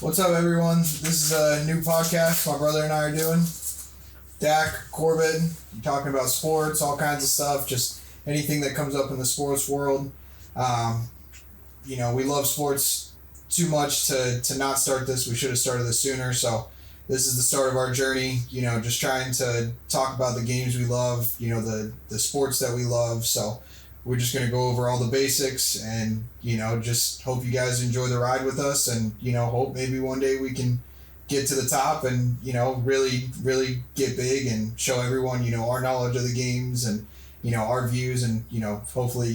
What's up, everyone? This is a new podcast my brother and I are doing. Dak, Corbett, talking about sports, all kinds of stuff, just anything that comes up in the sports world. We love sports too much to not start this. We should have started this sooner, so this is the start of our journey, just trying to talk about the games we love, the sports that we love. So we're just going to go over all the basics and, just hope you guys enjoy the ride with us and, hope maybe one day we can get to the top and, really, really get big and show everyone, our knowledge of the games and, our views and, hopefully,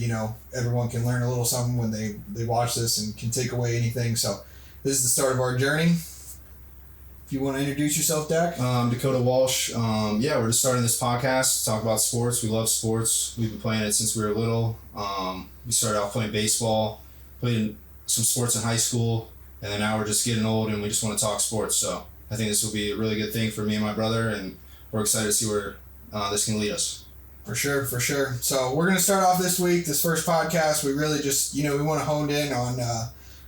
everyone can learn a little something when they watch this and can take away anything. So this is the start of our journey. If you want to introduce yourself, Dak? Dakota Walsh. We're just starting this podcast to talk about sports. We love sports. We've been playing it since we were little. We started out playing baseball, played some sports in high school, and then now we're just getting old and we just want to talk sports. So I think this will be a really good thing for me and my brother, and we're excited to see where this can lead us. For sure. So we're going to start off this week, this first podcast. We really just, we want to hone in on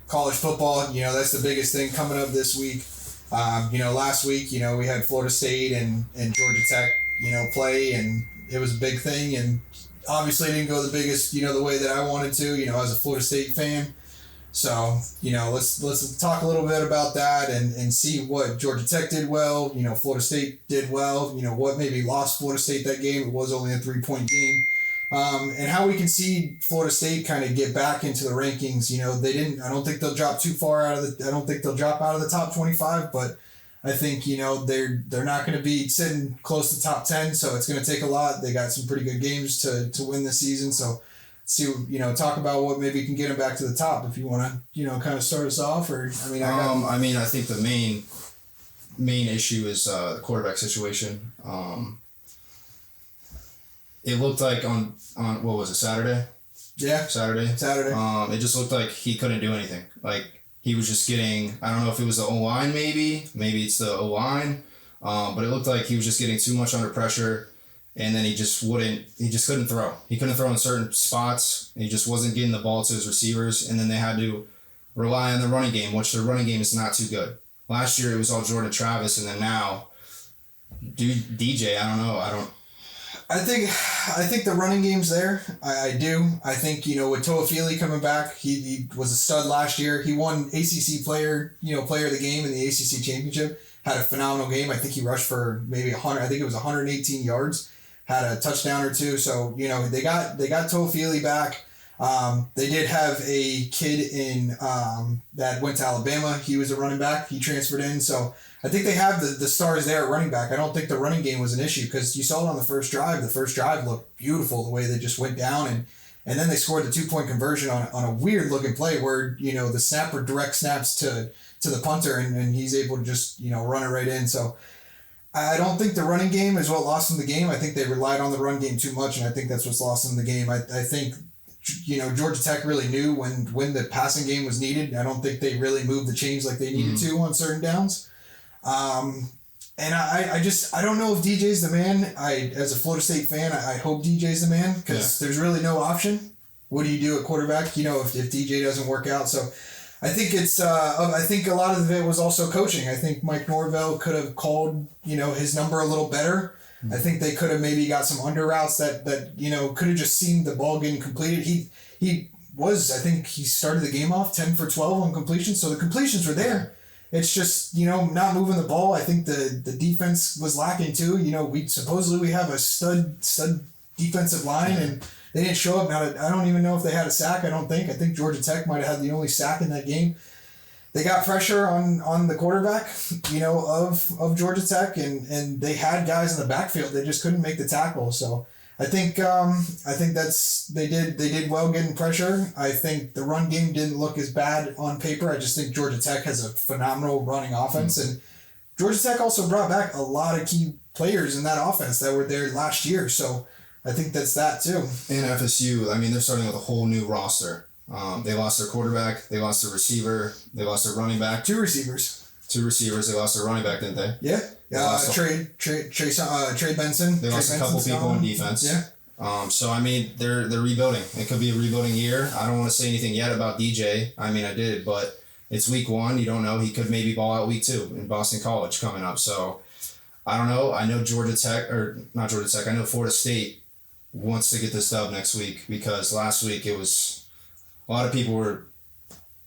college football. That's the biggest thing coming up this week. Last week, we had Florida State and Georgia Tech, play, and it was a big thing. And obviously it didn't go the biggest, the way that I wanted to, as a Florida State fan. So, let's talk a little bit about that and see what Georgia Tech did well, Florida State did well, what maybe lost Florida State that game. It was only a 3-point game. And how we can see Florida State kind of get back into the rankings. I don't think they'll drop too far I don't think they'll drop out of the top 25, but I think, they're not going to be sitting close to top 10. So it's going to take a lot. They got some pretty good games to win this season. So see, talk about what maybe can get them back to the top if you want to, kind of start us off I think the main issue is the quarterback situation. It looked like on what was it, Saturday? Yeah. Saturday. It just looked like he couldn't do anything. Like he was just getting, I don't know if it was the O-line maybe it's the O-line, but it looked like he was just getting too much under pressure, and then he just couldn't throw. He couldn't throw in certain spots. He just wasn't getting the ball to his receivers, and then they had to rely on the running game, which their running game is not too good. Last year it was all Jordan Travis, and then now, DJ, I don't know. I think the running game's there. I do. I think, with Toafili coming back, he was a stud last year. He won ACC player of the game in the ACC championship. Had a phenomenal game. I think he rushed for maybe 100. I think it was 118 yards. Had a touchdown or two. So, they got Toafili back. They did have a kid in that went to Alabama. He was a running back. He transferred in. So I think they have the stars there at running back. I don't think the running game was an issue because you saw it on the first drive. The first drive looked beautiful the way they just went down, and then they scored the 2-point conversion on a weird looking play where the snapper direct snaps to the punter and he's able to just run it right in. So I don't think the running game is what lost them the game. I think they relied on the run game too much, and I think that's what's lost them the game. I think Georgia Tech really knew when the passing game was needed. I don't think they really moved the chains like they needed to on certain downs. And I don't know if DJ's the man. As a Florida State fan, I hope DJ's the man because there's really no option. What do you do at quarterback? If DJ doesn't work out. So I think I think a lot of it was also coaching. I think Mike Norvell could have called, his number a little better. I think they could have maybe got some under routes that could have just seen the ball getting completed. I think he started the game off 10 for 12 on completions. So the completions were there. It's just, not moving the ball. I think the defense was lacking too. We have a stud defensive line, and they didn't show up. Now, I don't even know if they had a sack. I think Georgia Tech might have had the only sack in that game. They got pressure on the quarterback, of Georgia Tech, and they had guys in the backfield. They just couldn't make the tackle. So I think they did well getting pressure. I think the run game didn't look as bad on paper. I just think Georgia Tech has a phenomenal running offense, and Georgia Tech also brought back a lot of key players in that offense that were there last year. So I think that's that too. And FSU, they're starting with a whole new roster. They lost their quarterback, they lost their receiver, they lost their running back. Two receivers. They lost their running back, didn't they? Yeah. Trey Benson. They lost a couple people in defense. Yeah. So they're rebuilding. It could be a rebuilding year. I don't want to say anything yet about DJ. I did, but it's week 1. You don't know. He could maybe ball out week 2 in Boston College coming up. So I don't know. I know not Georgia Tech. I know Florida State wants to get this dub next week because last week it was a lot of people were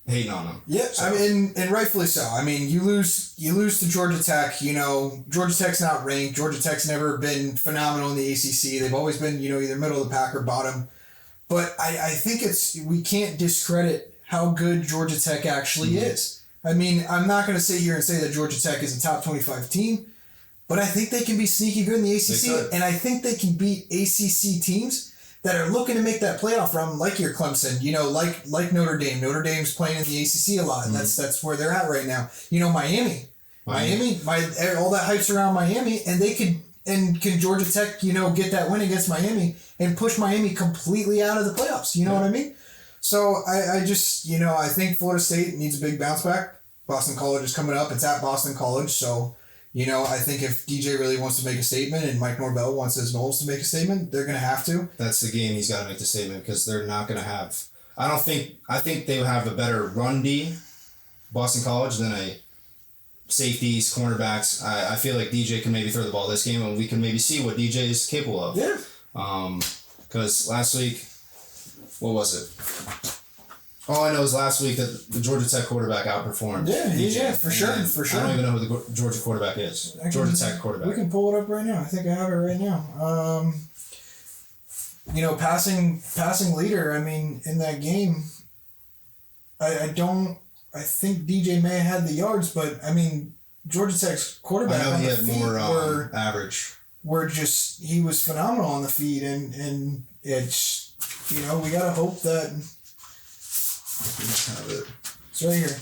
hating on them. Yeah, so. I mean, and rightfully so. I mean, you lose to Georgia Tech. Georgia Tech's not ranked. Georgia Tech's never been phenomenal in the ACC. They've always been, either middle of the pack or bottom. But I think we can't discredit how good Georgia Tech actually is. I mean, I'm not going to sit here and say that Georgia Tech is a top 25 team, but I think they can be sneaky good in the ACC, and I think they can beat ACC teams that are looking to make that playoff run, like your Clemson, like Notre Dame. Notre Dame's playing in the ACC a lot, and that's where they're at right now. Miami, all that hype's around Miami, and they could. And can Georgia Tech, get that win against Miami and push Miami completely out of the playoffs? You know what I mean? So I just, I think Florida State needs a big bounce back. Boston College is coming up. It's at Boston College. So, I think if DJ really wants to make a statement and Mike Norvell wants his Knowles to make a statement, they're going to have to. That's the game he's got to make the statement because they're not going to have... I think they have a better run D, Boston College, than a safeties, cornerbacks. I feel like DJ can maybe throw the ball this game and we can maybe see what DJ is capable of. Yeah. Because last week, what was it? All I know is last week that the Georgia Tech quarterback outperformed. Yeah, for sure. I don't even know who the Georgia quarterback is. Georgia Tech quarterback. We can pull it up right now. I think I have it right now. Passing leader. I mean, in that game, I think DJ may have had the yards, but I mean, Georgia Tech's quarterback. I know on he the had feet more average. He was phenomenal on the feet, and it's we gotta hope that. It's right here.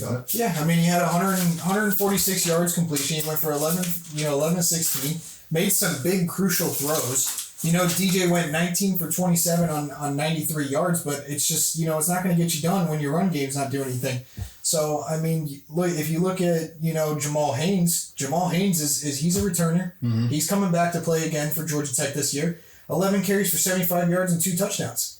Got it? Yeah, I mean, he had 146 yards completion. He went for 11 to 16. Made some big crucial throws. DJ went 19 for 27 on 93 yards, but it's just, it's not going to get you done when your run game's not doing anything. So, I mean, look, if you look at, Jamal Haynes is he's a returner. Mm-hmm. He's coming back to play again for Georgia Tech this year. 11 carries for 75 yards and 2 touchdowns.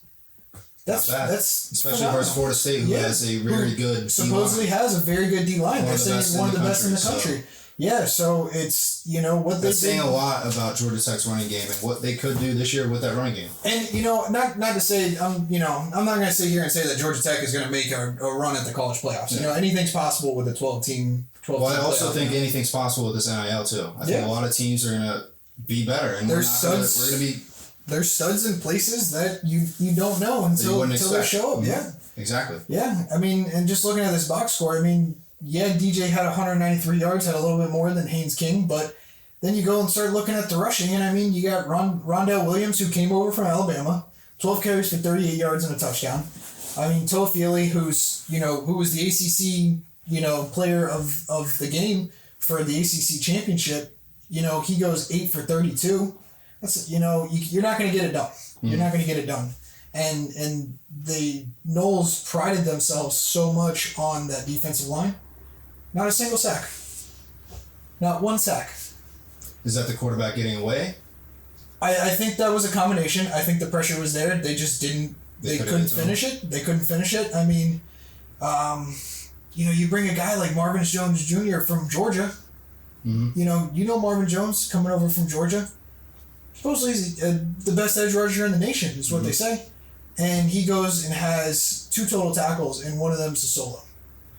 That's especially phenomenal. versus Florida State, who has a very good supposedly D-line. has a very good D-line. They're saying one of the best in the country. So. Yeah, so it's, what that's saying a lot about Georgia Tech's running game and what they could do this year with that running game. And, not to say, I'm not going to sit here and say that Georgia Tech is going to make a run at the college playoffs. Yeah. Anything's possible with a 12-team Well, I also think anything's possible with this NIL, too. I think a lot of teams are going to be better. And we're going to be... There's studs in places that you don't know until they show up. Yeah. Exactly. Yeah. I mean, and just looking at this box score, I mean, yeah, DJ had 193 yards, had a little bit more than Haynes King, but then you go and start looking at the rushing, and I mean, you got Rondell Williams, who came over from Alabama, 12 carries for 38 yards and a touchdown. I mean, Toafili, who was the ACC, player of the game for the ACC championship, he goes 8 for 32. That's, you're not going to get it done. You're not going to get it done. And the Knowles prided themselves so much on that defensive line. Not a single sack. Not one sack. Is that the quarterback getting away? I think that was a combination. I think the pressure was there. They just didn't. They couldn't finish it. They couldn't finish it. I mean, you bring a guy like Marvin Jones Jr. from Georgia. Mm-hmm. Marvin Jones coming over from Georgia. Supposedly he's the best edge rusher in the nation, is what they say. And he goes and has 2 total tackles, and one of them's a solo.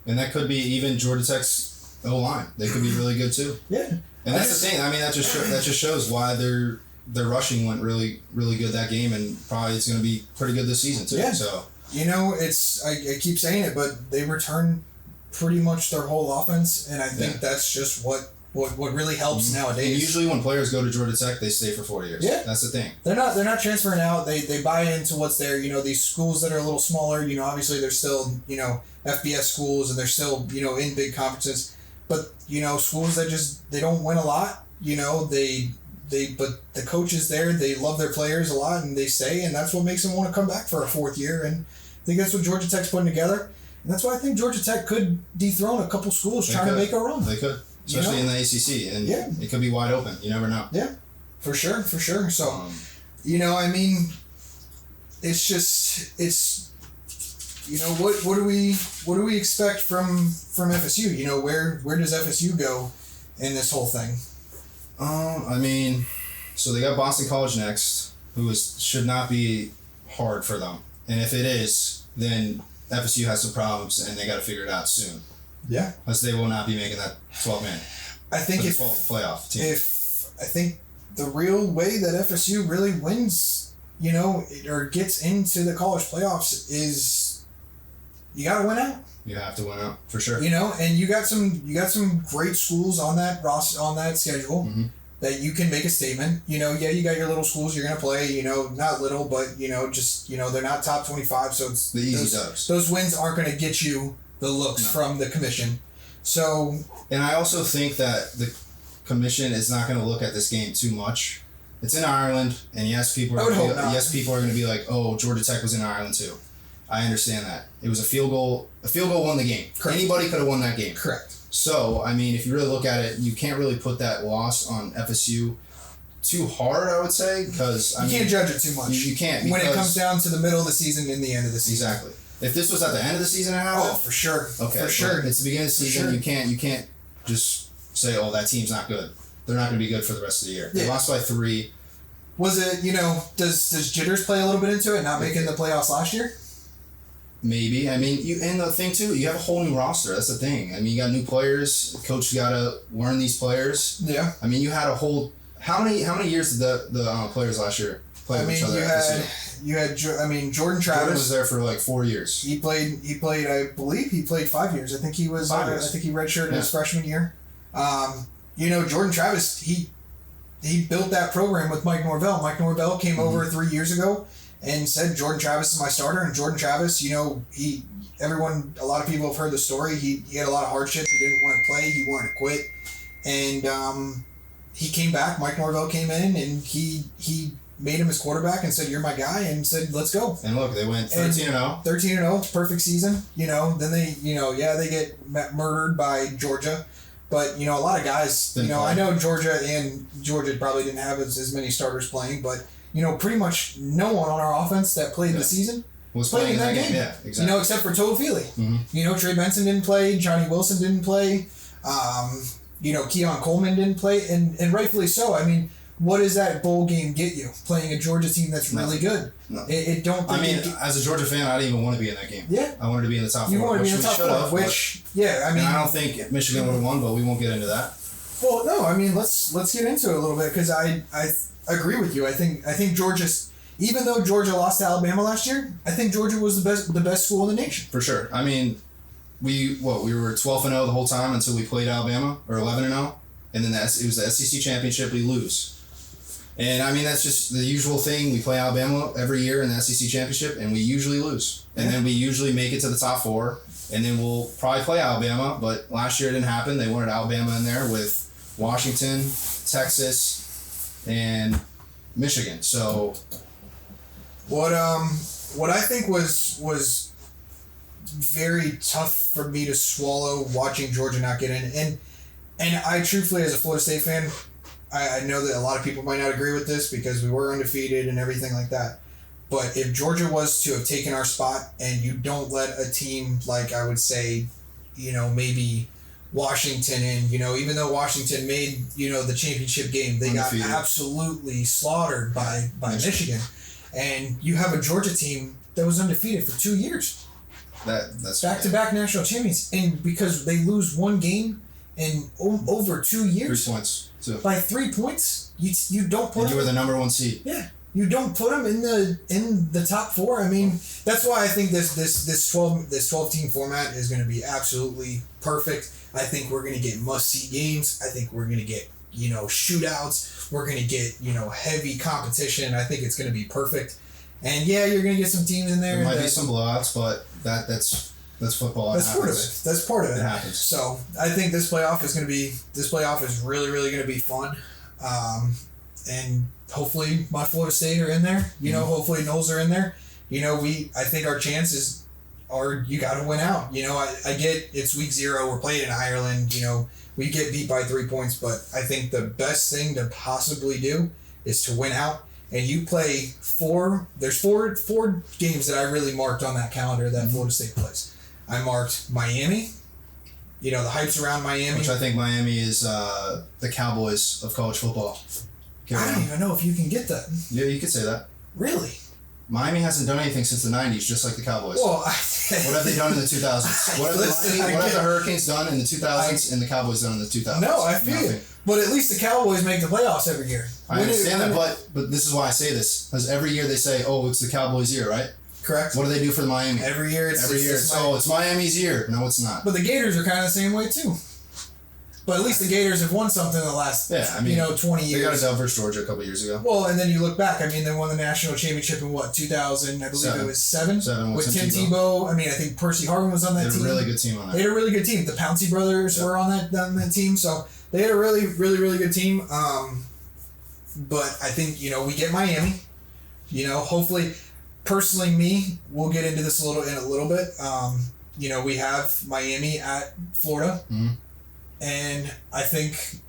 And that could be even Georgia Tech's O-line. They could be really good, too. Yeah. And that's the thing. I mean, that just shows why their rushing went really, really good that game, and probably it's going to be pretty good this season, too. Yeah. So I keep saying it, but they return pretty much their whole offense, and I think that's just what really helps nowadays. And usually when players go to Georgia Tech, they stay for 4 years. Yeah. That's the thing. They're not transferring out. They buy into what's there. These schools that are a little smaller, obviously they're still, FBS schools, and they're still, in big conferences. But, schools that just, they don't win a lot, but the coaches there, they love their players a lot, and they stay, and that's what makes them want to come back for a 4th year. And I think that's what Georgia Tech's putting together. And that's why I think Georgia Tech could dethrone a couple schools to make a run. They could. Especially in the ACC, and it could be wide open. You never know. Yeah, for sure. So, I mean, it's what do we expect from FSU? Where does FSU go in this whole thing? I mean, so they got Boston College next, should not be hard for them, and if it is, then FSU has some problems, and they got to figure it out soon. Yeah, because they will not be making that 12-man. I think if playoff team. I think the real way that FSU really wins, or gets into the college playoffs is you got to win out. You have to win out for sure. And you got some great schools on that schedule mm-hmm. that you can make a statement. You got your little schools you're gonna play. Not little, but they're not top 25, so it's the easy dubs. Those wins aren't gonna get you the looks from the commission. So, and I also think that the commission is not going to look at this game too much. It's in Ireland, and people are going to be like, "Oh, Georgia Tech was in Ireland too." I understand that. It was a field goal. A field goal won the game. Correct. Anybody could have won that game. Correct. So, I mean, if you really look at it, you can't really put that loss on FSU too hard, I would say, because you can't judge it too much. You can't when it comes down to the middle of the season and the end of the season. Exactly. If this was at the end of the season, for sure. Okay, for sure. It's the beginning of the season. Sure. You can't just say, "Oh, that team's not good." They're not going to be good for the rest of the year. They lost by 3. Was it does jitters play a little bit into it? Not making the playoffs last year. Maybe. I mean, and the thing too, you have a whole new roster. That's the thing. I mean, you got new players. The coach got to learn these players. Yeah. I mean, you had a whole. How many years did the players last year play with each other? You had Jordan Travis. Jordan was there for like 4 years. He played. I believe he played 5 years. I think he was. I think he redshirted his freshman year. Jordan Travis. He built that program with Mike Norvell. Mike Norvell came mm-hmm. over 3 years ago and said Jordan Travis is my starter. And Jordan Travis, a lot of people have heard the story. He had a lot of hardship. He didn't want to play. He wanted to quit, and he came back. Mike Norvell came in and he made him his quarterback and said, "You're my guy," and said, "Let's go." And look, they went 13-0. 13-0, perfect season. Then they, they get murdered by Georgia. But, a lot of guys, I know Georgia probably didn't have as many starters playing, but, pretty much no one on our offense that played the season was playing in that game. Yeah, exactly. Except for Toa Feely. Mm-hmm. Trey Benson didn't play, Johnny Wilson didn't play, Keon Coleman didn't play, and rightfully so. I mean, what does that bowl game get you? Playing a Georgia team that's really good. No. It don't. As a Georgia fan, I didn't even want to be in that game. Yeah. I wanted to be in the top 4. You wanted to be in the top 4, and I don't think Michigan would have won, but we won't get into that. Well, no, let's get into it a little bit because I agree with you. I think Georgia's, even though Georgia lost to Alabama last year, I think Georgia was the best school in the nation. For sure. I mean, we were 12-0 the whole time until we played Alabama, or 11-0, and then it was the SEC championship. We lose. And, I mean, that's just the usual thing. We play Alabama every year in the SEC championship, and we usually lose. And then we usually make it to the top 4, and then we'll probably play Alabama. But last year it didn't happen. They wanted Alabama in there with Washington, Texas, and Michigan. So what I think was very tough for me to swallow watching Georgia not get in, and I truthfully, as a Florida State fan, I know that a lot of people might not agree with this because we were undefeated and everything like that. But if Georgia was to have taken our spot and you don't let a team like, I would say, maybe Washington in, even though Washington made, the championship game, they undefeated. Got absolutely slaughtered by Michigan. And you have a Georgia team that was undefeated for 2 years. That's back-to-back national champions. And because they lose one game in over 2 years. 3 points. So. By 3 points, you don't put. And you were the number 1 seed. Yeah, you don't put them in the top 4. I mean, that's why I think this 12 team format is going to be absolutely perfect. I think we're going to get must see games. I think we're going to get shootouts. We're going to get heavy competition. I think it's going to be perfect. And yeah, you're going to get some teams in there. There might be some blowouts, but that's football. That's part of it. That's part of it. It happens. So I think this playoff is really, really going to be fun. And hopefully my Florida State are in there. Hopefully Knowles are in there. I think our chances are you got to win out. I get it's week 0. We're playing in Ireland. We get beat by 3 points, but I think the best thing to possibly do is to win out. and you play there's four games that I really marked on that calendar that Florida State plays. I marked Miami. You know, the hype's around Miami. Which I think Miami is the Cowboys of college football. I don't even know if you can get that. Yeah, you could say that. Really? Miami hasn't done anything since the 90s, just like the Cowboys. Well, what have they done in the 2000s? What have the Hurricanes done in the 2000s and the Cowboys done in the 2000s? No, I feel it. But at least the Cowboys make the playoffs every year. I understand that, but this is why I say this. Because every year they say, oh, it's the Cowboys' year, right? Correct. What do they do for Miami? Every year it's Miami's year. No, it's not. But the Gators are kind of the same way, too. But at least the Gators have won something in the last, 20 years. They got a dub versus Georgia a couple years ago. Well, and then you look back. I mean, they won the national championship in 2000? I believe it was seven with Tim Tebow. I mean, I think Percy Harvin was on that team. They had a really good team on that. They had a really good team. The Pouncey brothers were on that team. So they had a really, really, really good team. But I think, we get Miami. Hopefully, personally, we'll get into this in a little bit. We have Miami at Florida. Mm-hmm. And I think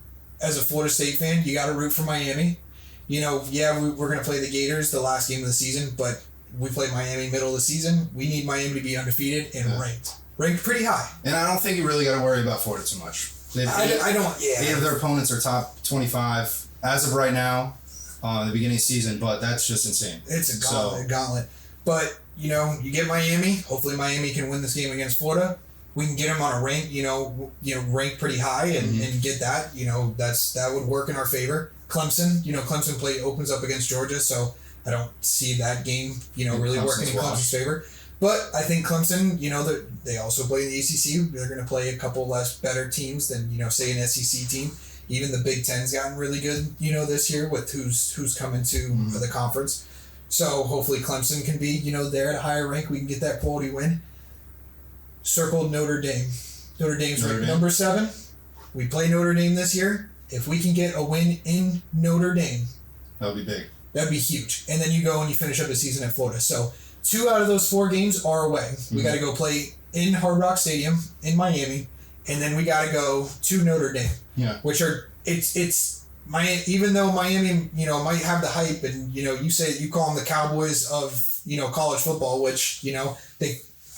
as a Florida State fan, you got to root for Miami. We're going to play the Gators the last game of the season, but we play Miami middle of the season. We need Miami to be undefeated and ranked pretty high. And I don't think you really got to worry about Florida too much. I don't. Yeah. 8 of their opponents are top 25 as of right now, the beginning of the season, but that's just insane. It's a gauntlet. But you get Miami. Hopefully, Miami can win this game against Florida. We can get them on a rank, rank pretty high and get that. That would work in our favor. Clemson, Clemson opens up against Georgia, so I don't see that game, really working in Clemson's favor. But I think Clemson, they also play in the ACC. They're going to play a couple less better teams than, say, an SEC team. Even the Big Ten's gotten really good, this year with who's coming to the conference. So hopefully Clemson can be, there at a higher rank. We can get that quality win. Circled Notre Dame. Notre Dame's ranked number 7. We play Notre Dame this year. If we can get a win in Notre Dame, that would be big. That'd be huge. And then you go and you finish up the season at Florida. So 2 out of those 4 games are away. We got to go play in Hard Rock Stadium in Miami, and then we got to go to Notre Dame. Yeah. Which are it's Miami. Even though Miami, might have the hype, and you call them the Cowboys of college football, which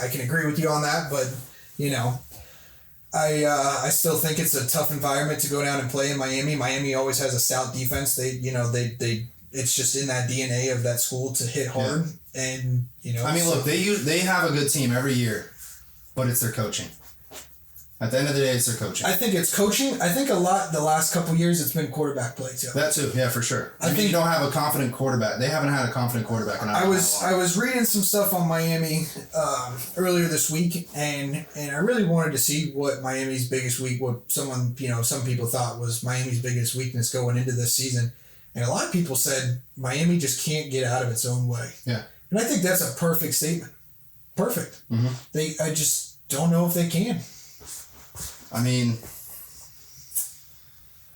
I can agree with you on that, but I still think it's a tough environment to go down and play in Miami. Miami always has a stout defense. They it's just in that DNA of that school to hit hard, and look, they have a good team every year, but it's their coaching. At the end of the day, it's their coaching. I think it's coaching. I think a lot the last couple of years it's been quarterback play too. That too, yeah, for sure. I think you don't have a confident quarterback. They haven't had a confident quarterback. I was reading some stuff on Miami earlier this week, and I really wanted to see what Miami's biggest some people thought was Miami's biggest weakness going into this season, and a lot of people said Miami just can't get out of its own way. Yeah, and I think that's a perfect statement. Perfect. Mm-hmm. I just don't know if they can. I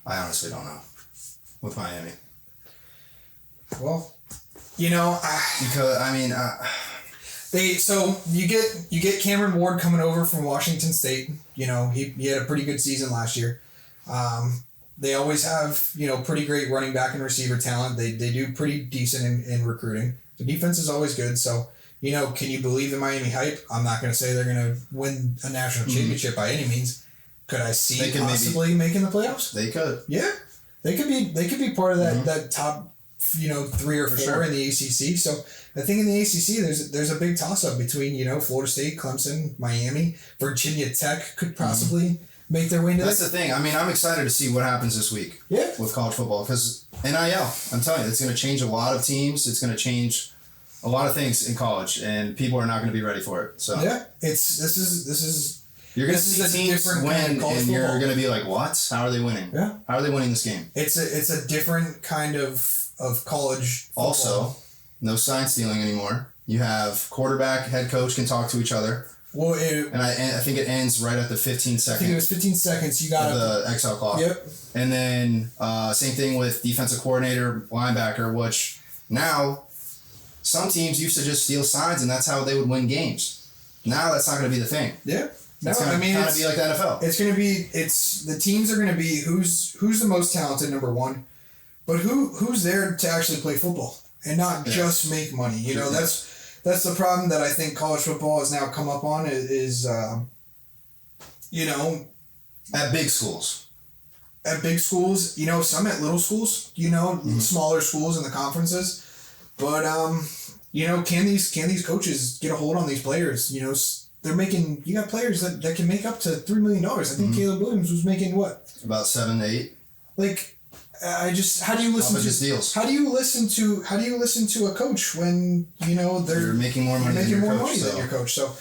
honestly don't know with Miami. Well, so you get Cameron Ward coming over from Washington State. He had a pretty good season last year. They always have pretty great running back and receiver talent. They do pretty decent in recruiting. The defense is always good. So can you believe the Miami hype? I'm not going to say they're going to win a national championship by any means. Could I see possibly making the playoffs? They could. Yeah, they could be part of that top 3 or 4 in the ACC. So I think in the ACC there's a big toss up between Florida State, Clemson, Miami, Virginia Tech could possibly make their way into. That's the thing. I'm excited to see what happens this week. Yeah. With college football, because NIL, I'm telling you, it's going to change a lot of teams. It's going to change a lot of things in college, and people are not going to be ready for it. So yeah, this is. You're going to see teams win, and you're going to be like, what? How are they winning? Yeah. How are they winning this game? It's a different kind of college football. Also, no sign stealing anymore. You have quarterback, head coach can talk to each other. Well, I think it ends right at the 15 seconds. I think it was 15 seconds. You got the exile clock. Yep. And then same thing with defensive coordinator, linebacker, which now some teams used to just steal signs, and that's how they would win games. Now that's not going to be the thing. Yeah. It's going to be like the NFL. It's going to be the teams are going to be who's the most talented, number 1, But who's there to actually play football and not just make money? You know, that's the problem that I think college football has now come up on is you know, at big schools. At big schools, you know, some at little schools, you know, smaller schools in the conferences. But you know, can these coaches get a hold on these players? You know, you got players that can make up to $3 million. I think Caleb Williams was making what? About 7 to 8. Like, how do you listen to deals? How do you listen to a coach when, you know, you're making more money than your coach? So,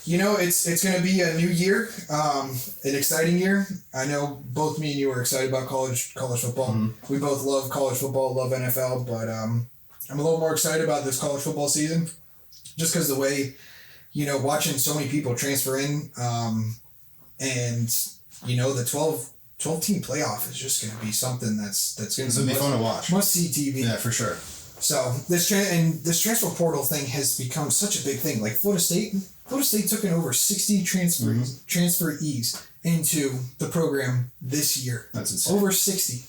you know, it's going to be a new year, an exciting year. I know both me and you are excited about college football. Mm-hmm. We both love college football, love NFL, but I'm a little more excited about this college football season just because the way, you know, watching so many people transfer in, and, you know, the 12-team playoff is just going to be something that's going to be fun to watch. Must see TV. Yeah, for sure. So this transfer portal thing has become such a big thing. Like Florida State took in over 60 transferees into the program this year. That's insane. Over 60.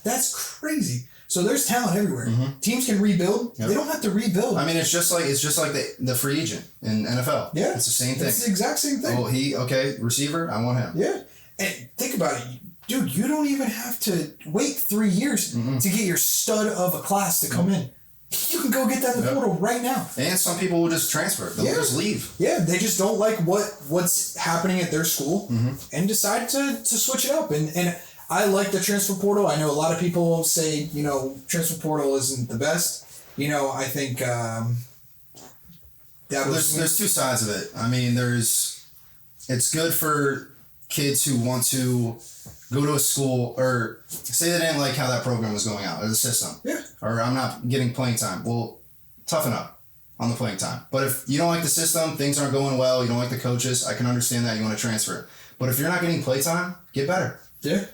That's crazy. So there's talent everywhere. Mm-hmm. Teams can rebuild. Yep. They don't have to rebuild. I mean, it's just like the free agent in NFL. Yeah, it's the same thing. It's the exact same thing. Oh, receiver. I want him. Yeah, and think about it, dude. You don't even have to wait 3 years to get your stud of a class to come in. You can go get that in the portal right now. And some people will just transfer. They'll just leave. Yeah, they just don't like what's happening at their school and decide to switch it up. And I like the transfer portal. I know a lot of people say, you know, transfer portal isn't the best. You know, I think there's two sides of it. I mean, it's good for kids who want to go to a school or say they didn't like how that program was going out or the system. Yeah. Or I'm not getting playing time. Well, toughen up on the playing time. But if you don't like the system, things aren't going well, you don't like the coaches, I can understand that you want to transfer. But if you're not getting play time, get better. Yeah.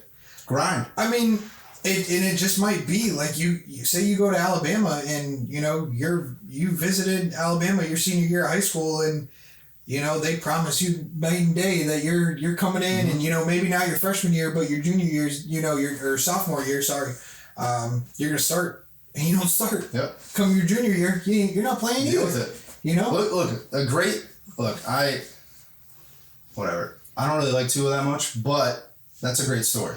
Grind. I mean, it just might be like you say you go to Alabama and, you know, you visited Alabama your senior year of high school and, you know, they promise you night and day that you're coming in and, you know, maybe not your freshman year, but your junior years, you know, or sophomore year, sorry, you're going to start and you don't start. Yep. Come your junior year, you're not playing Deal either. with it. You know? I don't really like Tua that much, but that's a great story.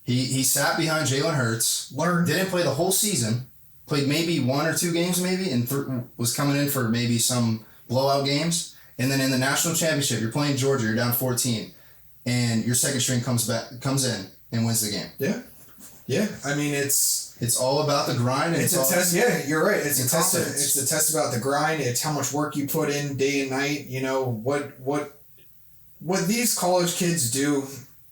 He sat behind Jalen Hurts, didn't play the whole season, played maybe 1 or 2 games maybe, and was coming in for maybe some blowout games. And then in the national championship, you're playing Georgia, you're down 14, and your second string comes in and wins the game. Yeah. Yeah. I mean, it's all about the grind. And it's a test. Yeah, you're right. It's a test. Confidence. It's a test about the grind. It's how much work you put in day and night. You know, what these college kids do,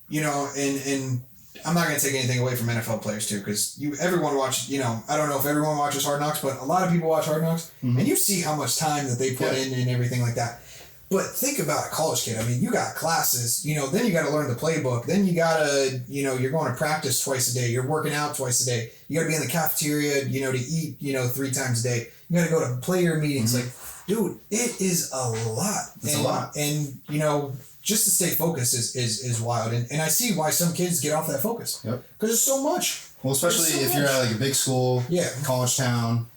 you know, and I'm not going to take anything away from NFL players too, because everyone watches, you know, I don't know if everyone watches Hard Knocks, but a lot of people watch Hard Knocks, and you see how much time that they put in and everything like that. But think about a college kid. I mean, you got classes, you know, then you got to learn the playbook. Then you got to, you know, you're going to practice twice a day. You're working out twice a day. You got to be in the cafeteria, you know, to eat, you know, 3 times a day. You got to go to player meetings. Like, dude, it is a lot. It's a lot. And, you know, just to stay focused is wild. And I see why some kids get off that focus. Yep. Because there's so much. Well, especially if you're at like a big school, college town,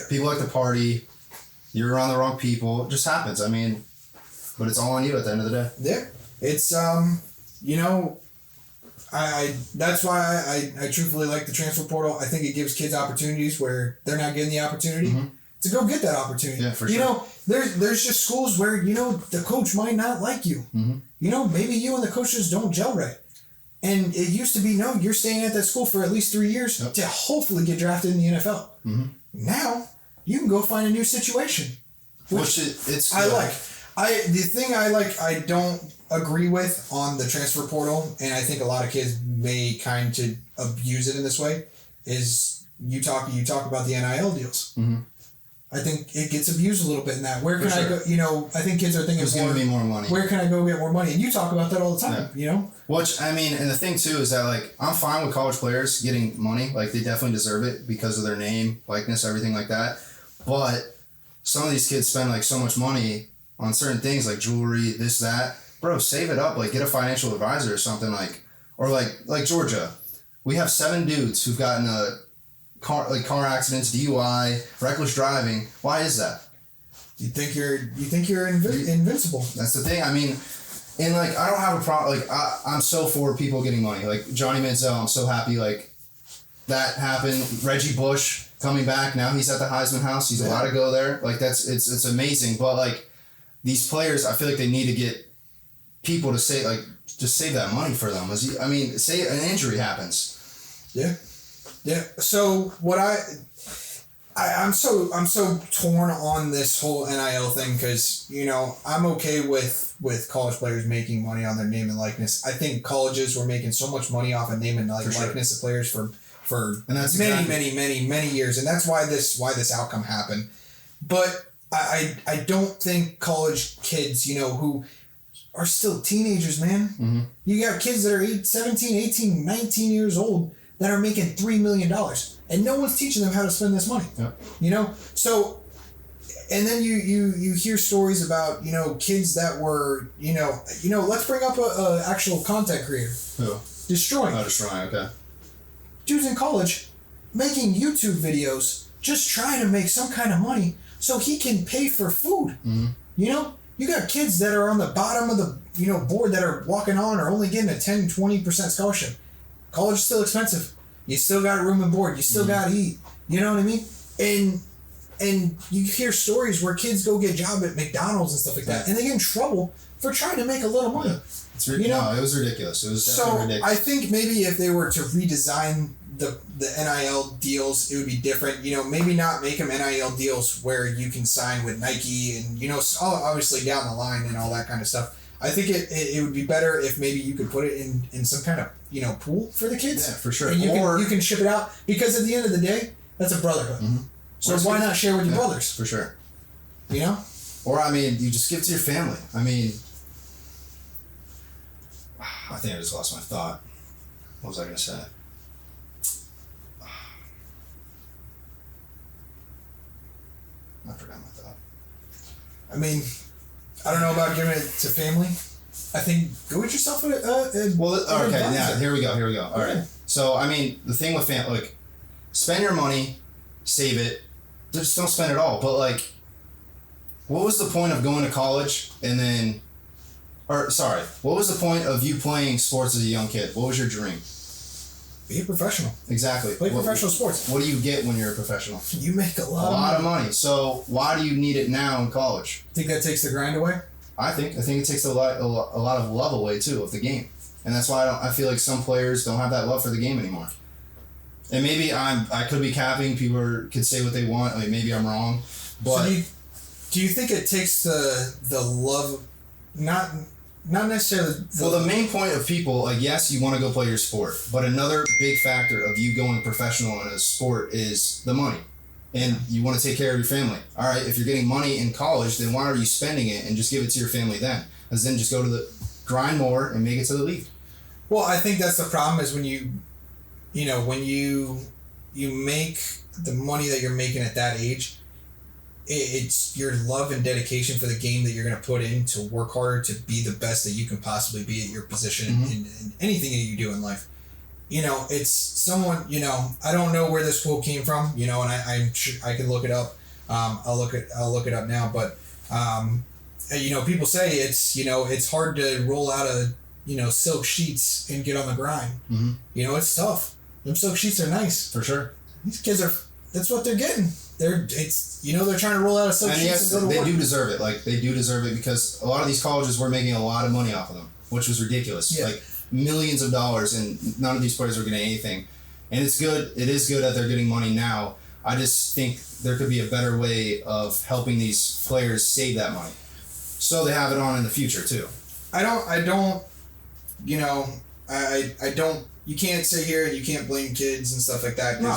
people like to party, you're around the wrong people. It just happens. I mean, but it's all on you at the end of the day. Yeah. It's, you know, I that's why I truthfully like the transfer portal. I think it gives kids opportunities where they're not getting the opportunity to go get that opportunity. Yeah, for sure. You know, there's just schools where, you know, the coach might not like you. You know, maybe you and the coach just don't gel right. And it used to be, no, you're staying at that school for at least 3 years to hopefully get drafted in the NFL. Now, you can go find a new situation. Which I like. The thing I don't agree with on the transfer portal, and I think a lot of kids may kind of abuse it in this way, is you talk about the NIL deals. I think it gets abused a little bit in that. Where can I go? You know, I think kids are thinking, there's going to be more money. Where can I go get more money? And you talk about that all the time, you know? Which, I mean, and the thing too is that, like, I'm fine with college players getting money. Like, they definitely deserve it because of their name, likeness, everything like that. But some of these kids spend, like, so much money on certain things, like jewelry, this, that. Bro, save it up. Like, get a financial advisor or something, like, or like Georgia. We have 7 dudes who've gotten car accidents, DUI, reckless driving. Why is that? You think you're invincible. That's the thing. I mean, and like I don't have a problem. Like I'm so for people getting money. Like Johnny Manziel, I'm so happy. Like that happened. Reggie Bush coming back now. He's at the Heisman House. He's allowed to go there. Like it's amazing. But like these players, I feel like they need to get people to say like just save that money for them. I mean, say an injury happens. Yeah. So what I'm so torn on this whole NIL thing because I'm okay with college players making money on their name and likeness. I think colleges were making so much money off of name and likeness of players for and that's many years, and that's why this outcome happened. But I don't think college kids who are still teenagers, man. Mm-hmm. You got kids that are 17, 18, 19 years old that are making $3 million. And no one's teaching them how to spend this money. Yep. So, and then you hear stories about, kids that were, let's bring up a actual content creator. Who? Destroying. Oh, Destroying, okay. Dude's in college making YouTube videos just trying to make some kind of money so he can pay for food. Mm-hmm. You got kids that are on the bottom of the, board that are walking on or only getting a 10, 20% scholarship. College is still expensive. You still got room and board. You still got to eat. You know what I mean? And you hear stories where kids go get a job at McDonald's and stuff like that, and they get in trouble for trying to make a little money. Yeah. No, it was ridiculous. It was definitely ridiculous. I think maybe if they were to redesign the NIL deals, it would be different. Maybe not make them NIL deals where you can sign with Nike and, obviously down the line and all that kind of stuff. I think it would be better if maybe you could put it in some kind of pool for the kids. Yeah, for sure. And you can ship it out because at the end of the day, that's a brotherhood. Mm-hmm. So why not share with your brothers? For sure. Or I mean, you just give it to your family. I mean, I think I just lost my thought. What was I gonna say? I forgot my thought. I mean, I don't know about giving it to family. I think go get yourself a okay, yeah, here we go. All right. Yeah. So, I mean, the thing with spend your money, save it, just don't spend it all. But, what was the point of going to college what was the point of you playing sports as a young kid? What was your dream? Be a professional. Exactly. Play professional sports. What do you get when you're a professional? You make a lot of money. So why do you need it now in college? Think that takes the grind away? I think it takes a lot of love away too of the game, and that's why I feel like some players don't have that love for the game anymore. And maybe I could be capping. People could say what they want. Maybe I'm wrong, but so do you think it takes the love, not necessarily. The main point of people, yes, you want to go play your sport, but another big factor of you going professional in a sport is the money. And you want to take care of your family. All right, if you're getting money in college, then why are you spending it and just give it to your family then? Because then just go to the grind more and make it to the league. Well, I think that's the problem is when you make the money that you're making at that age, it's your love and dedication for the game that you're going to put in to work harder to be the best that you can possibly be at your position in anything that you do in life. It's someone, I don't know where this quote came from, and I'm sure I can look it up. I'll look it up now, but, people say it's hard to roll out silk sheets and get on the grind. Mm-hmm. It's tough. Them silk sheets are nice. For sure. These kids that's what they're getting. They're trying to roll out a silk sheets and go to work. They do deserve it. They do deserve it because a lot of these colleges were making a lot of money off of them, which was ridiculous. Yeah. Millions of dollars, and none of these players are getting anything. And it's good. It is good that they're getting money now. I just think there could be a better way of helping these players save that money, so they have it on in the future too. I don't. You can't sit here and you can't blame kids and stuff like that. No.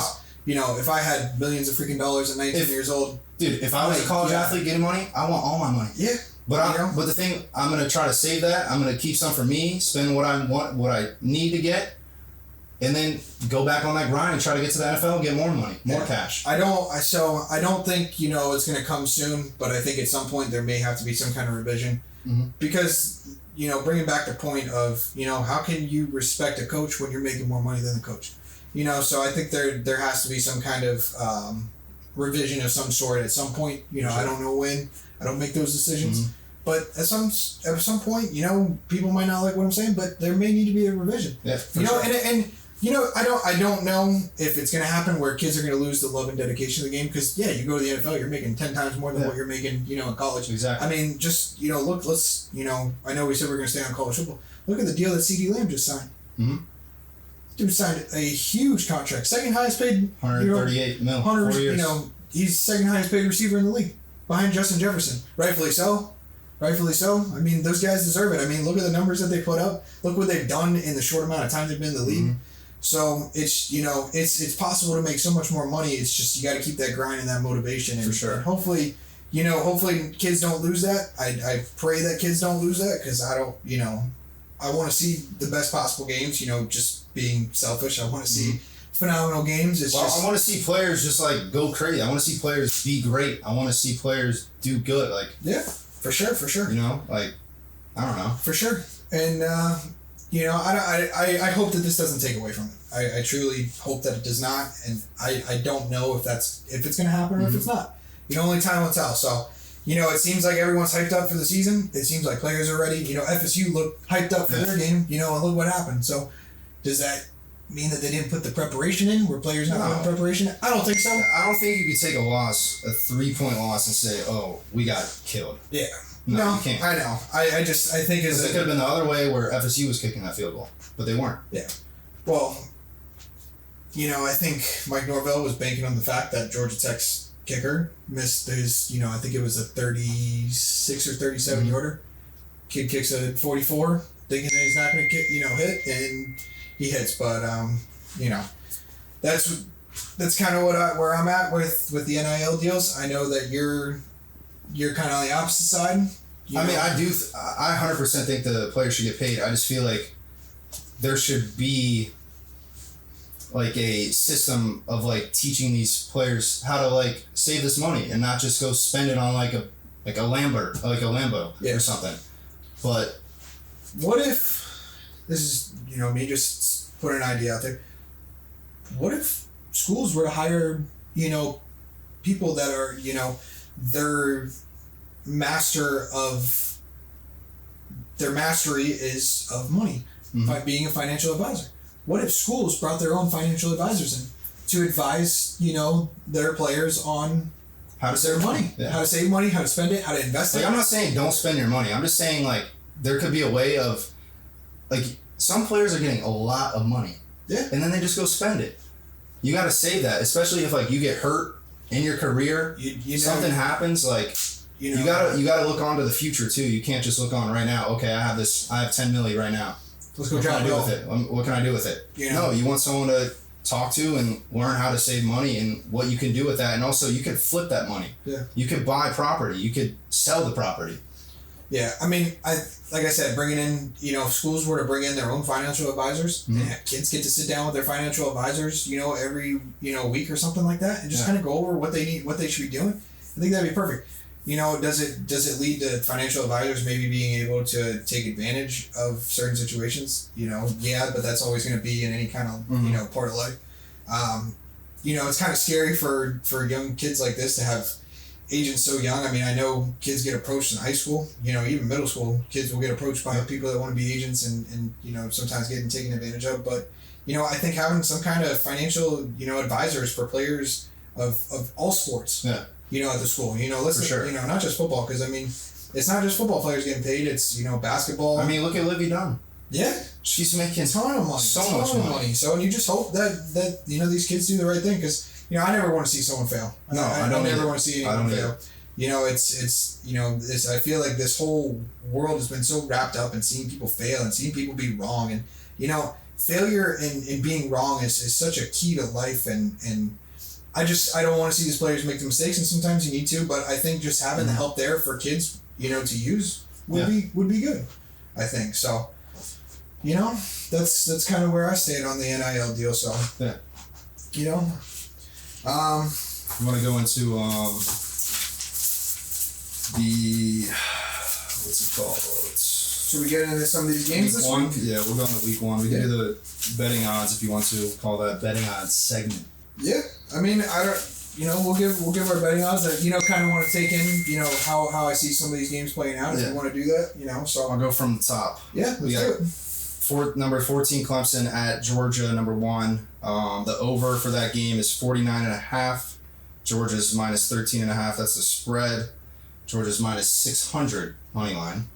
If I had millions of freaking dollars at 19 years old, dude, if I was a college athlete getting money, I want all my money. Yeah. But the thing, I'm gonna try to save that. I'm gonna keep some for me, spend what I want, what I need to get, and then go back on that grind and try to get to the NFL and get more money, more cash. I don't think it's gonna come soon, but I think at some point there may have to be some kind of revision, because bringing back the point of how can you respect a coach when you're making more money than the coach? So I think there has to be some kind of revision of some sort at some point. Sure. I don't know when. I don't make those decisions. Mm-hmm. But at some point, people might not like what I'm saying, but there may need to be a revision. Yeah, sure. and I don't know if it's going to happen where kids are going to lose the love and dedication of the game, because you go to the NFL, you're making 10 times more than what you're making, in college. Exactly. I mean, just look, let's I know we said we're going to stay on college football. Look at the deal that CeeDee Lamb just signed. Mm-hmm. Dude signed a huge contract, second highest paid. 138 mil. 4 years. He's second highest paid receiver in the league, behind Justin Jefferson. Rightfully so. I mean, those guys deserve it. I mean, look at the numbers that they put up. Look what they've done in the short amount of time they've been in the league. Mm-hmm. So it's it's possible to make so much more money. It's just you got to keep that grind and that motivation. And, For sure. And hopefully kids don't lose that. I pray that kids don't lose that, because I don't. I want to see the best possible games. Just being selfish, I want to see phenomenal games. I want to see players just like go crazy. I want to see players be great. I want to see players do good. Like for sure. Like I don't know. For sure, and. I hope that this doesn't take away from it. I truly hope that it does not, and I don't know if it's going to happen or if it's not. Only time will tell. So, it seems like everyone's hyped up for the season. It seems like players are ready. FSU looked hyped up for their game, and look what happened. So, does that mean that they didn't put the preparation in? Were players not putting preparation in? I don't think so. I don't think you could take a 3-point loss, and say, oh, we got killed. Yeah. No, you can't. I know. I think it could have been the other way where FSU was kicking that field goal, but they weren't. Yeah. Well, I think Mike Norvell was banking on the fact that Georgia Tech's kicker missed his, I think it was a 36 or 37 yarder. Kid kicks a 44, thinking that he's not going to hit, and he hits. But that's kind of where I'm at with the NIL deals. I know that you're kind of on the opposite side. I mean, I 100% think the players should get paid. I just feel like there should be like a system of like teaching these players how to like save this money and not just go spend it on like a Lambo or something. But what if this is me just putting an idea out there? What if schools were to hire people that are their mastery is of money by being a financial advisor? What if schools brought their own financial advisors in to advise their players on how to save money, how to save money, how to spend it, how to invest it? I'm not saying don't spend your money. I'm just saying like there could be a way of like some players are getting a lot of money, and then they just go spend it. You got to save that, especially if like you get hurt in your career, something happens, like you gotta look on to the future too. You can't just look on right now. Okay, I have 10 million right now. Let's go. What can I do with it? What can I do with it? No, you want someone to talk to and learn how to save money and what you can do with that, and also you could flip that money. Yeah. You could buy property. You could sell the property. Yeah, I mean, like I said, bringing in, if schools were to bring in their own financial advisors, and have kids get to sit down with their financial advisors, every, week or something like that, and just kind of go over what they need, what they should be doing. I think that'd be perfect. Does it lead to financial advisors maybe being able to take advantage of certain situations? Yeah, but that's always going to be in any kind of, part of life. It's kind of scary for young kids like this to have agents so young. I mean, I know kids get approached in high school, even middle school, kids will get approached by people that want to be agents and sometimes getting taken advantage of. But, I think having some kind of financial, advisors for players of all sports, at the school, let's, sure. Not just football, because, I mean, it's not just football players getting paid, it's, basketball. I mean, look at Livy Dunn. Yeah. She's making a ton of money. So much money. So, and you just hope that these kids do the right thing, because, I never want to see someone fail. No, I don't ever want to see anyone fail. Either. I feel like this whole world has been so wrapped up in seeing people fail and seeing people be wrong. And, failure and being wrong is such a key to life. And I don't want to see these players make the mistakes, and sometimes you need to, but I think just having the help there for kids, to use would be good. I think. So, that's kind of where I stand on the NIL deal. So, you want to go into the what's it called? Should we get into some of these games this Week 1? week? Yeah, we're going to week 1. We can do the betting odds if you want to call that betting odds segment. Yeah, I mean, I don't. We'll give our betting odds that kind of want to take in how I see some of these games playing out. If you want to do that, so I'll go from the top. Yeah, let's do it. Number 14 Clemson at Georgia, number 1. The over for that game is 49.5. Georgia's minus 13.5. That's the spread. Georgia's minus 600 money line.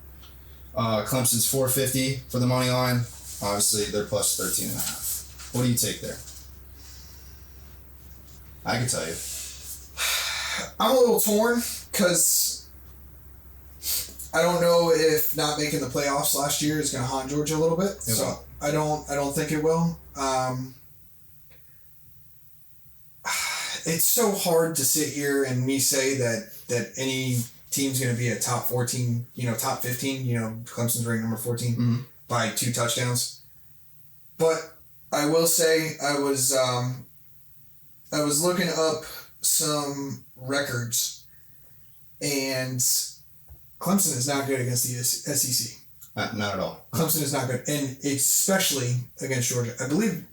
Clemson's 450 for the money line. Obviously, they're plus 13.5. What do you take there? I can tell you. I'm a little torn because I don't know if not making the playoffs last year is going to haunt Georgia a little bit. So I don't think it will. It's so hard to sit here and me say that any team's going to be a top 14, top 15. Clemson's ranked number 14 by 2 touchdowns. But I will say I was looking up some records, and Clemson is not good against the SEC. Not at all. Clemson is not good, and especially against Georgia. I want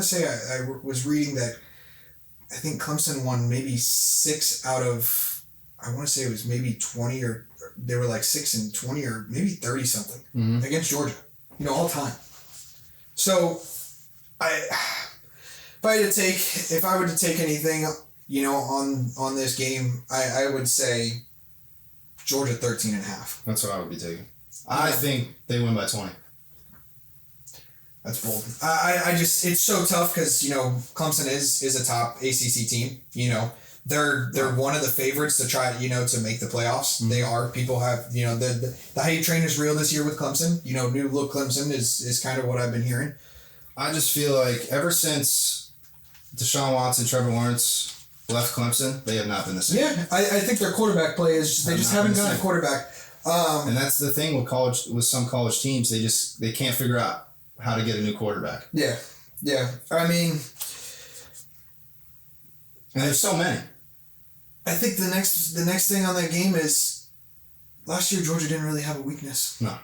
to say I was reading that I think Clemson won maybe 6 out of, I want to say it was maybe 20, or they were like 6 and 20 or maybe 30 something against Georgia, all time. So if I were to take anything, on this game, I would say Georgia 13.5. That's what I would be taking. I think they win by 20. That's bold. I just, it's so tough because, Clemson is a top ACC team. They're one of the favorites to try, to make the playoffs. Mm-hmm. They are. People have, the hype train is real this year with Clemson. New look Clemson is kind of what I've been hearing. I just feel like ever since Deshaun Watson, Trevor Lawrence left Clemson, they have not been the same. Yeah, I think their quarterback play is they just haven't gotten a quarterback. And that's the thing with some college teams, they can't figure out how to get a new quarterback. Yeah. I mean, and there's so many. I think the next thing on that game is last year Georgia didn't really have a weakness. No.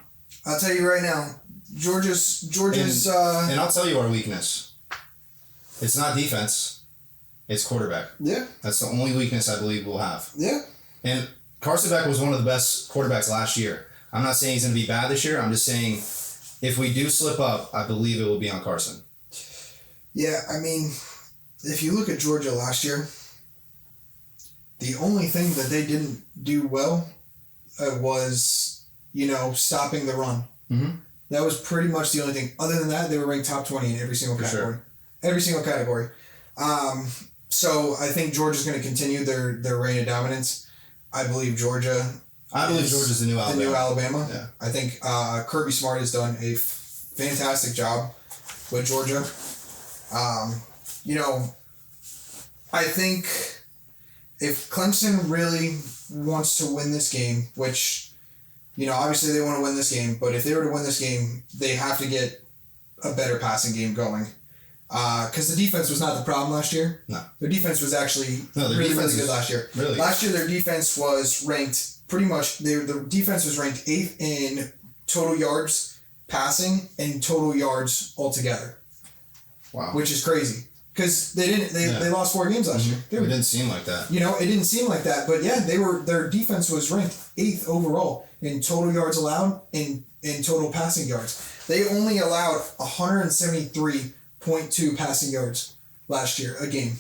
I'll tell you right now, Georgia's and I'll tell you our weakness. It's not defense. It's quarterback. Yeah. That's the only weakness I believe we'll have. Yeah. And Carson Beck was one of the best quarterbacks last year. I'm not saying he's going to be bad this year. I'm just saying if we do slip up, I believe it will be on Carson. Yeah, I mean, if you look at Georgia last year, the only thing that they didn't do well was, stopping the run. Mm-hmm. That was pretty much the only thing. Other than that, they were ranked top 20 in every single category. Sure. Every single category. So I think Georgia's going to continue their reign of dominance. I believe Georgia's the new Alabama. The new Alabama. Yeah. I think Kirby Smart has done a fantastic job with Georgia. I think if Clemson really wants to win this game, which, obviously they want to win this game, but if they were to win this game, they have to get a better passing game going. Because the defense was not the problem last year. No. Their defense was actually really good last year. Really? Last year, their defense was ranked pretty much, the defense was ranked 8th in total yards passing and total yards altogether. Wow. Which is crazy. Because they lost 4 games last year. It didn't seem like that. It didn't seem like that. But yeah, their defense was ranked 8th overall in total yards allowed and in total passing yards. They only allowed 173.2 passing yards last year, a game.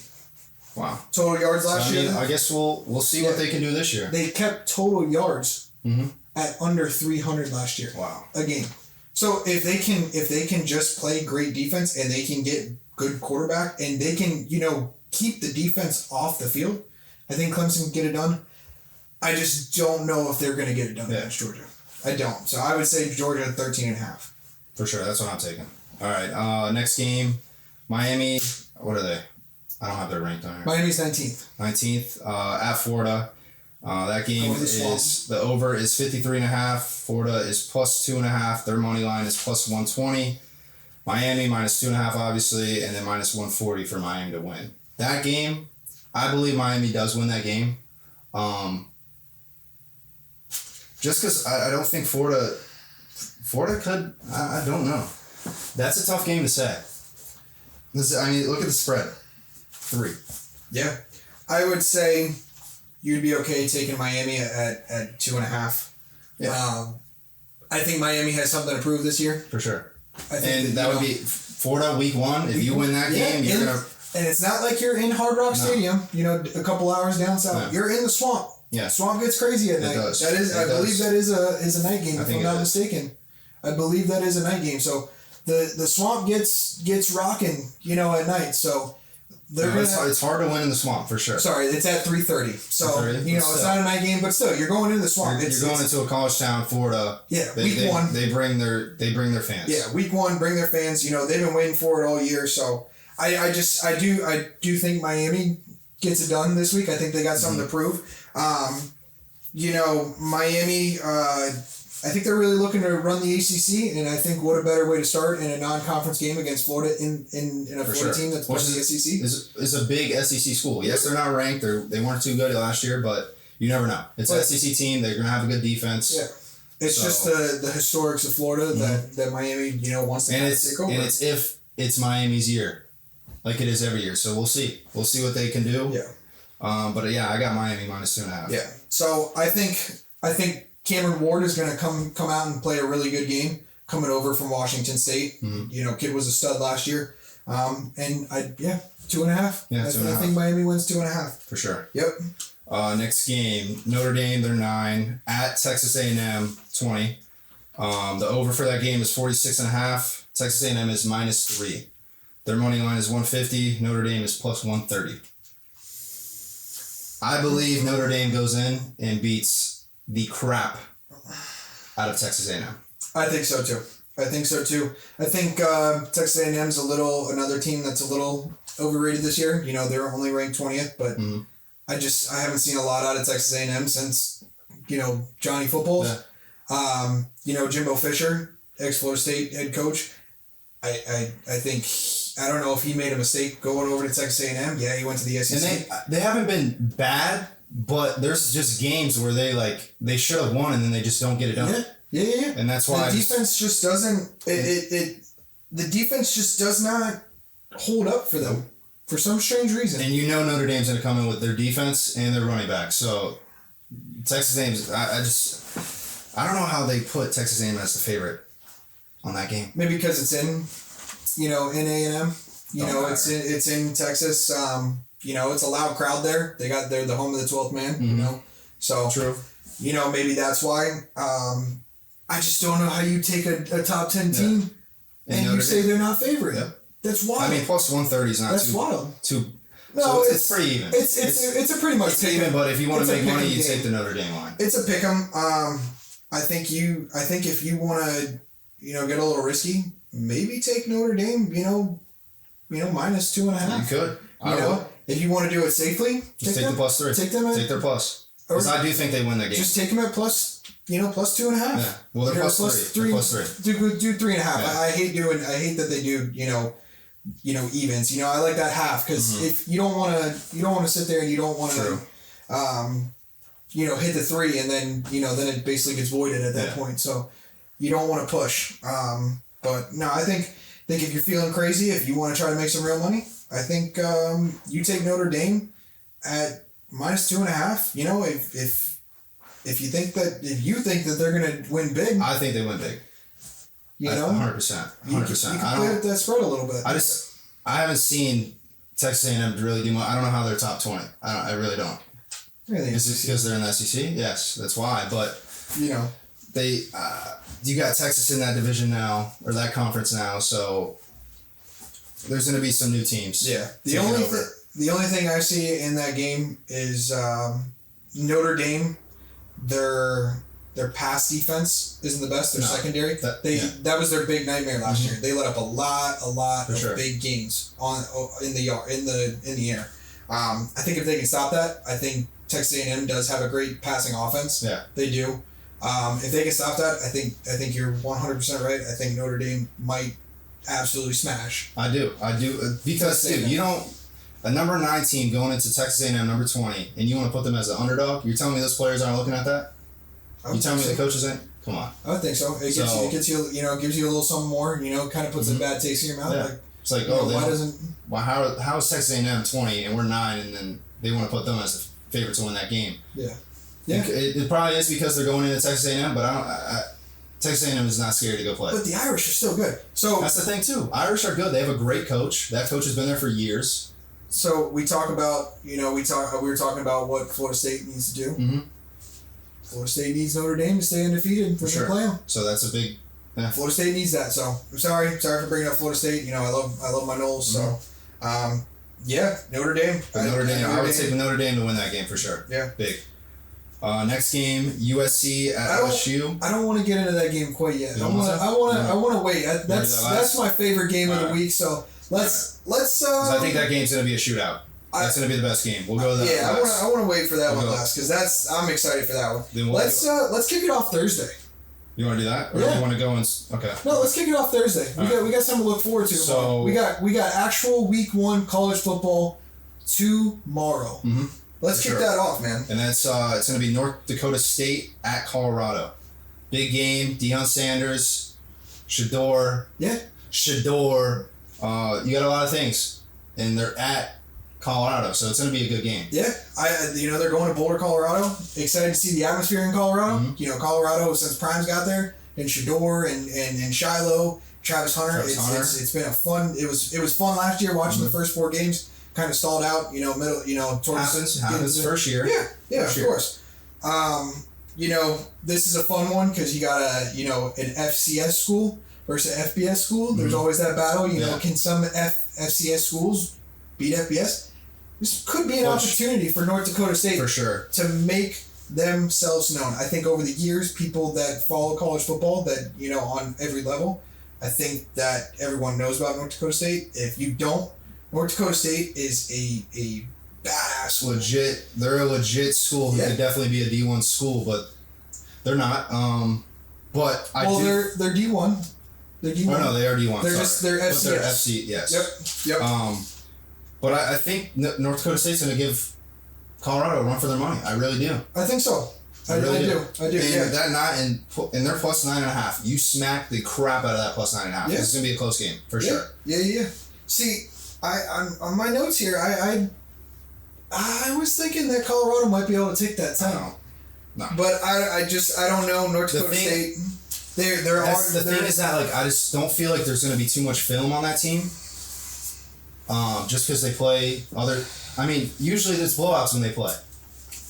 Wow. Total yards last year. I guess we'll see what they can do this year. They kept total yards at under 300 last year. Wow. A game. So if they can just play great defense and they can get good quarterback and they can, keep the defense off the field, I think Clemson can get it done. I just don't know if they're going to get it done against Georgia. I don't. So I would say Georgia 13.5. For sure. That's what I'm taking. All right. Next game, Miami. What are they? I don't have their ranked on here. Miami's 19th. 19th at Florida. That game the over is 53.5. Florida is plus 2.5. Their money line is plus 120. Miami minus 2.5, obviously, and then minus 140 for Miami to win. That game, I believe Miami does win that game. Just because I don't think Florida could. I don't know. That's a tough game to say. Look at the spread. 3. Yeah. I would say you'd be okay taking Miami at 2.5. Yeah. I think Miami has something to prove this year. For sure. I think that would be Florida week 1. If you win that game, you're going to... And it's not like you're in Hard Rock Stadium, a couple hours down south. No. You're in the swamp. Yeah. Swamp gets crazy at night. It does. I believe that is a night game, if I'm not mistaken. I believe that is a night game. So the swamp gets rocking, at night. So it's hard to win in the swamp for sure. Sorry, it's at 3:30. So 3:30? It's not a night game, but still, you're going into the swamp. You're going into a college town, Florida. Yeah, week 1. They bring their fans. Yeah, week 1, bring their fans. They've been waiting for it all year. So I do think Miami gets it done this week. I think they got something to prove. Miami. I think they're really looking to run the ACC, and I think what a better way to start in a non-conference game against Florida in a Florida team that's playing the SEC. Is a big SEC school. Yes, they're not ranked. They weren't too good last year, but you never know. It's an SEC team. They're going to have a good defense. Yeah. It's just the historics of Florida that Miami, wants to take over. And it's if it's Miami's year, like it is every year. So we'll see. We'll see what they can do. Yeah. But yeah, I got Miami -2.5. Yeah. So I think Cameron Ward is going to come out and play a really good game coming over from Washington State. Mm-hmm. Kid was a stud last year. 2.5. Yeah, 2.5. I think Miami wins 2.5. For sure. Yep. Next game, Notre Dame, they're 9 at Texas A&M 20. The over for that game is 46.5. Texas A&M is -3. Their money line is 150. Notre Dame is +130. I believe Notre Dame goes in and beats the crap out of Texas A&M. I think so too. I think Texas A&M's another team that's a little overrated this year. They're only ranked 20th, but I haven't seen a lot out of Texas A&M since Johnny Footballs. Yeah. Jimbo Fisher, ex-Florida State head coach. I think I don't know if he made a mistake going over to Texas A&M. Yeah, he went to the SEC. And they haven't been bad, but there's just games where they should have won and then they just don't get it done. Yeah. And that's why the defense just doesn't. The defense just does not hold up for them for some strange reason. And Notre Dame's going to come in with their defense and their running back. So Texas A&M's. I don't know how they put Texas A&M as the favorite on that game. Maybe because it's in A&M. It's in Texas. It's a loud crowd there. They're the home of the 12th man. Mm-hmm. So true. Maybe that's why. I just don't know how you take a top 10 team and you say they're not favorite. Yep. That's wild. +130 is not that's too wild. No, so it's pretty even. It's a pretty much it's even. But if you want to make money, you take the Notre Dame line. It's a pick'em. I think if you want to get a little risky, maybe take Notre Dame. -2.5. You could. If you want to do it safely, just take the +3. Take their plus. Because I do think they win that game. Just take them at +2.5. Yeah. Well, they're +3. They're +3. Do 3.5. Yeah. I hate that they do evens. I like that half because if you don't want to sit there and you don't want to hit the 3 and then then it basically gets voided at that point. So you don't want to push. But no, I think if you're feeling crazy, if you want to try to make some real money, I think you take Notre Dame at -2.5. If you think that they're gonna win big, I think they win big. 100%. You can play that spread a little bit. I haven't seen Texas A&M really do much. I don't know how they're top 20. I really don't. Really? Is it because they're in the SEC? Yes, that's why. But they you got Texas in that division now or that conference now, so there's going to be some new teams. Yeah. The only thing I see in that game is Notre Dame. Their pass defense isn't the best. Their secondary. That was their big nightmare last year. They let up a lot of big gains in the air. I think if they can stop that, I think Texas A&M does have a great passing offense. Yeah, they do. If they can stop that, I think you're 100% right. I think Notre Dame might absolutely smash. I do because dude, you don't. A number 9 team going into Texas A&M number 20, and you want to put them as an underdog? You're telling me those players aren't looking at that? You tell me the coaches ain't? Come on. I would think so. It gets you, gives you a little something more. Kind of puts a bad taste in your mouth. Yeah. Like, it's like, how is Texas A&M 20 and we're 9, and then they want to put them as the favorite to win that game? Yeah. Yeah. It probably is because they're going into Texas A&M, but Texas A&M is not scared to go play. But the Irish are still good. So that's the thing too. Irish are good. They have a great coach. That coach has been there for years. So we talk about, we were talking about what Florida State needs to do. Mm-hmm. Florida State needs Notre Dame to stay undefeated for the play-in. So that's a big. Yeah. Florida State needs that. So I'm sorry for bringing up Florida State. I love my Noles. Mm-hmm. So, Notre Dame. I would take Notre Dame to win that game for sure. Yeah, big. Next game, USC at LSU. I don't want to get into that game quite yet. I want to wait. That's my favorite game of the week. So let's. I think that game's gonna be a shootout. That's gonna be the best game. We'll go to that. Yeah, I want to wait for that one last because I'm excited for that one. Let's kick it off Thursday. You want to do that, or do you want to go and okay? No, let's kick it off Thursday. We got something to look forward to. So we got actual week 1 college football tomorrow. Mm-hmm. Let's kick that off, man. And that's it's gonna be North Dakota State at Colorado. Big game. Deion Sanders, Shador. Yeah. Shador. You got a lot of things, and they're at Colorado, so it's gonna be a good game. Yeah, they're going to Boulder, Colorado. Excited to see the atmosphere in Colorado. Mm-hmm. Colorado since Prime's got there, and Shador and Shiloh, Travis Hunter. It's been a fun. It was fun last year watching the first 4 games. Kind of stalled out, middle, towards happens first year. Yeah, of course. This is a fun one because you got an FCS school versus an FBS school. There's always that battle. Can some FCS schools beat FBS? This could be an opportunity for North Dakota State for sure to make themselves known. I think over the years, people that follow college football, that on every level, I think that everyone knows about North Dakota State. If you don't, North Dakota State is a badass school. Legit. They're a legit school. Who could definitely be a D1 school, but they're not. But they're D1. They're D1. Oh no, they are D1. They're FCS. But they're FC. Yes. Yep. But I think North Dakota State's going to give Colorado a run for their money. I really do. I think so. I really do. And they're plus 9.5. You smack the crap out of that plus 9.5. Yeah. It's going to be a close game for sure. Yeah. See, I'm on my notes here. I was thinking that Colorado might be able to take that time. No. But I don't know. North Dakota State. The thing is that I just don't feel like there's going to be too much film on that team. Just because they play usually it's blowouts when they play.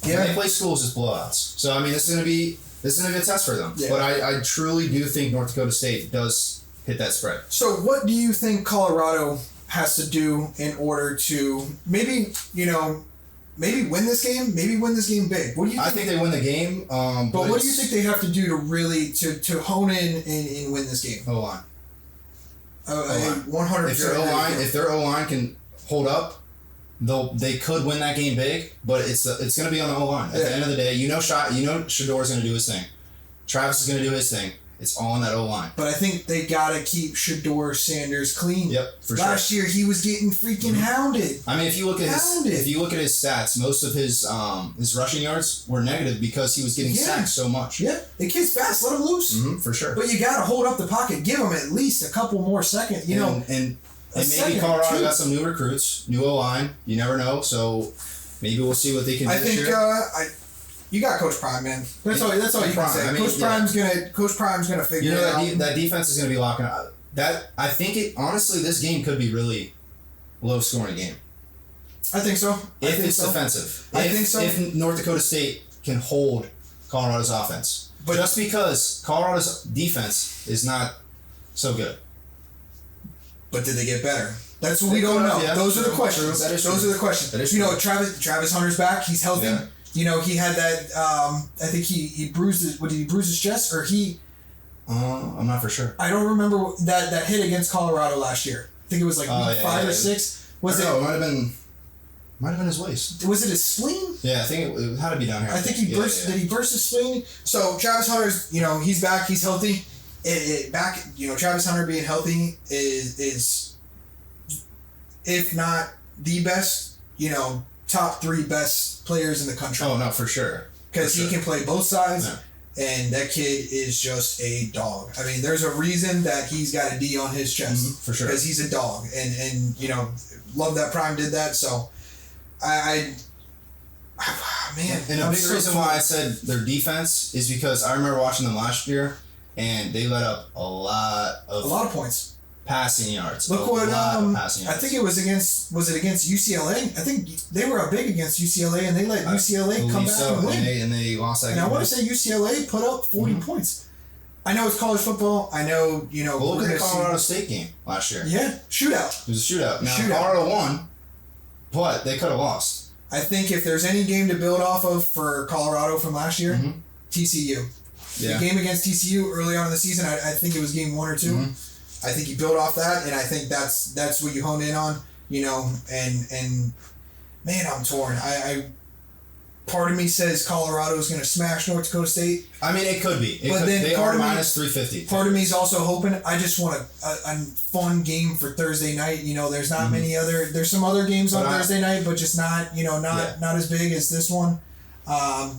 When they play schools, it's blowouts. So this is gonna be a test for them. Yeah. But I truly do think North Dakota State does hit that spread. So what do you think Colorado has to do in order to maybe win this game? Maybe win this game big. What do you think? I think they win the game. But what do you think they have to do to really to hone in and win this game? O-line. 100%. If their O-line can hold up, they could win that game big. But it's going to be on the O-line. At the end of the day, Shador's going to do his thing. Travis is going to do his thing. It's all on that O-line. But I think they got to keep Shador Sanders clean. Yep, for sure. Last year he was getting freaking hounded. If you look at his stats, most of his rushing yards were negative because he was getting sacked so much. Yeah, the kid's fast. Let him loose. Mm-hmm, for sure. But you got to hold up the pocket. Give him at least a couple more seconds. And maybe Colorado got some new recruits, new O-line. You never know. So maybe we'll see what they can do this year. You got Coach Prime, man. That's all you can say. Coach Prime's gonna figure it out. That defense is gonna be locking up. I think honestly this game could be really low scoring game. I think so. If it's defensive. I think so. If North Dakota State can hold Colorado's offense. But just because Colorado's defense is not so good. But did they get better? That's what we don't know. Yeah, those are the questions. Those are the questions. That is true. Travis Hunter's back. He's healthy. Yeah. He had that. I think he bruised his. What did he bruise his chest or he? I'm not for sure. I don't remember that hit against Colorado last year. I think it was like week 5 or 6. Was it? No, it might have been his waist. Was it his spleen? Yeah, I think it had to be down here. I think he burst. Did he burst his spleen? So Travis Hunter's. He's back. He's healthy. Travis Hunter being healthy is if not the best. Top 3 best players in the country. Oh no, for sure. Because he can play both sides, and that kid is just a dog. I mean, there's a reason that he's got a D on his chest for sure, because he's a dog, and love that Prime did that. So, man, and a big reason why I said their defense is because I remember watching them last year, and they let up a lot of points. Passing yards. Look what passing yards. I think it was against UCLA? I think they were up big against UCLA, and they let UCLA come back and win. And they lost that and game. I want to say UCLA put up 40 points. I know it's college football. I know, Well, look at the Colorado State game last year. Yeah, shootout. It was a shootout. Now, Colorado won, but they could have lost. I think if there's any game to build off of for Colorado from last year, TCU. Yeah. The game against TCU early on in the season, I think it was game 1 or 2. I think you build off that, and I think that's what you hone in on, and man, I'm torn. I part of me says Colorado is going to smash North Dakota State. I mean, it could be. They are minus 350. Part of me is also hoping. I just want a fun game for Thursday night. There's not many other. There's some other games on Thursday night, but just not not as big as this one. I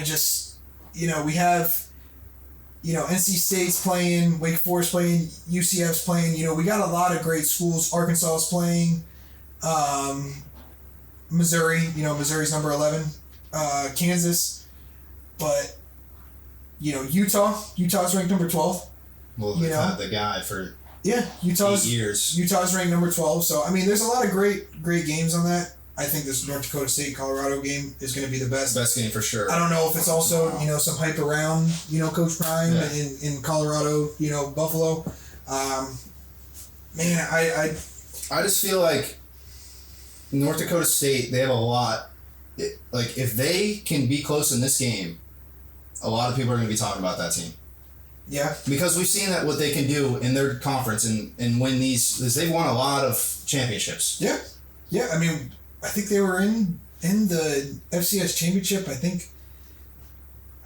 just we have. NC State's playing, Wake Forest playing, UCF's playing. We got a lot of great schools. Arkansas's playing. Missouri, Missouri's number 11. Kansas. But, Utah's ranked number 12. Well, they've had the guy for Utah's 8 years. Utah's ranked number 12. So, I mean, there's a lot of great games on that. I think this North Dakota State-Colorado game is going to be the best. Best game for sure. I don't know if it's also, some hype around, Coach Prime in Colorado, Buffalo. Man, I just feel like North Dakota State, they have a lot. If they can be close in this game, a lot of people are going to be talking about that team. Yeah. Because we've seen that what they can do in their conference and win these. They've won a lot of championships. Yeah. Yeah, I mean, I think they were in the FCS championship. I think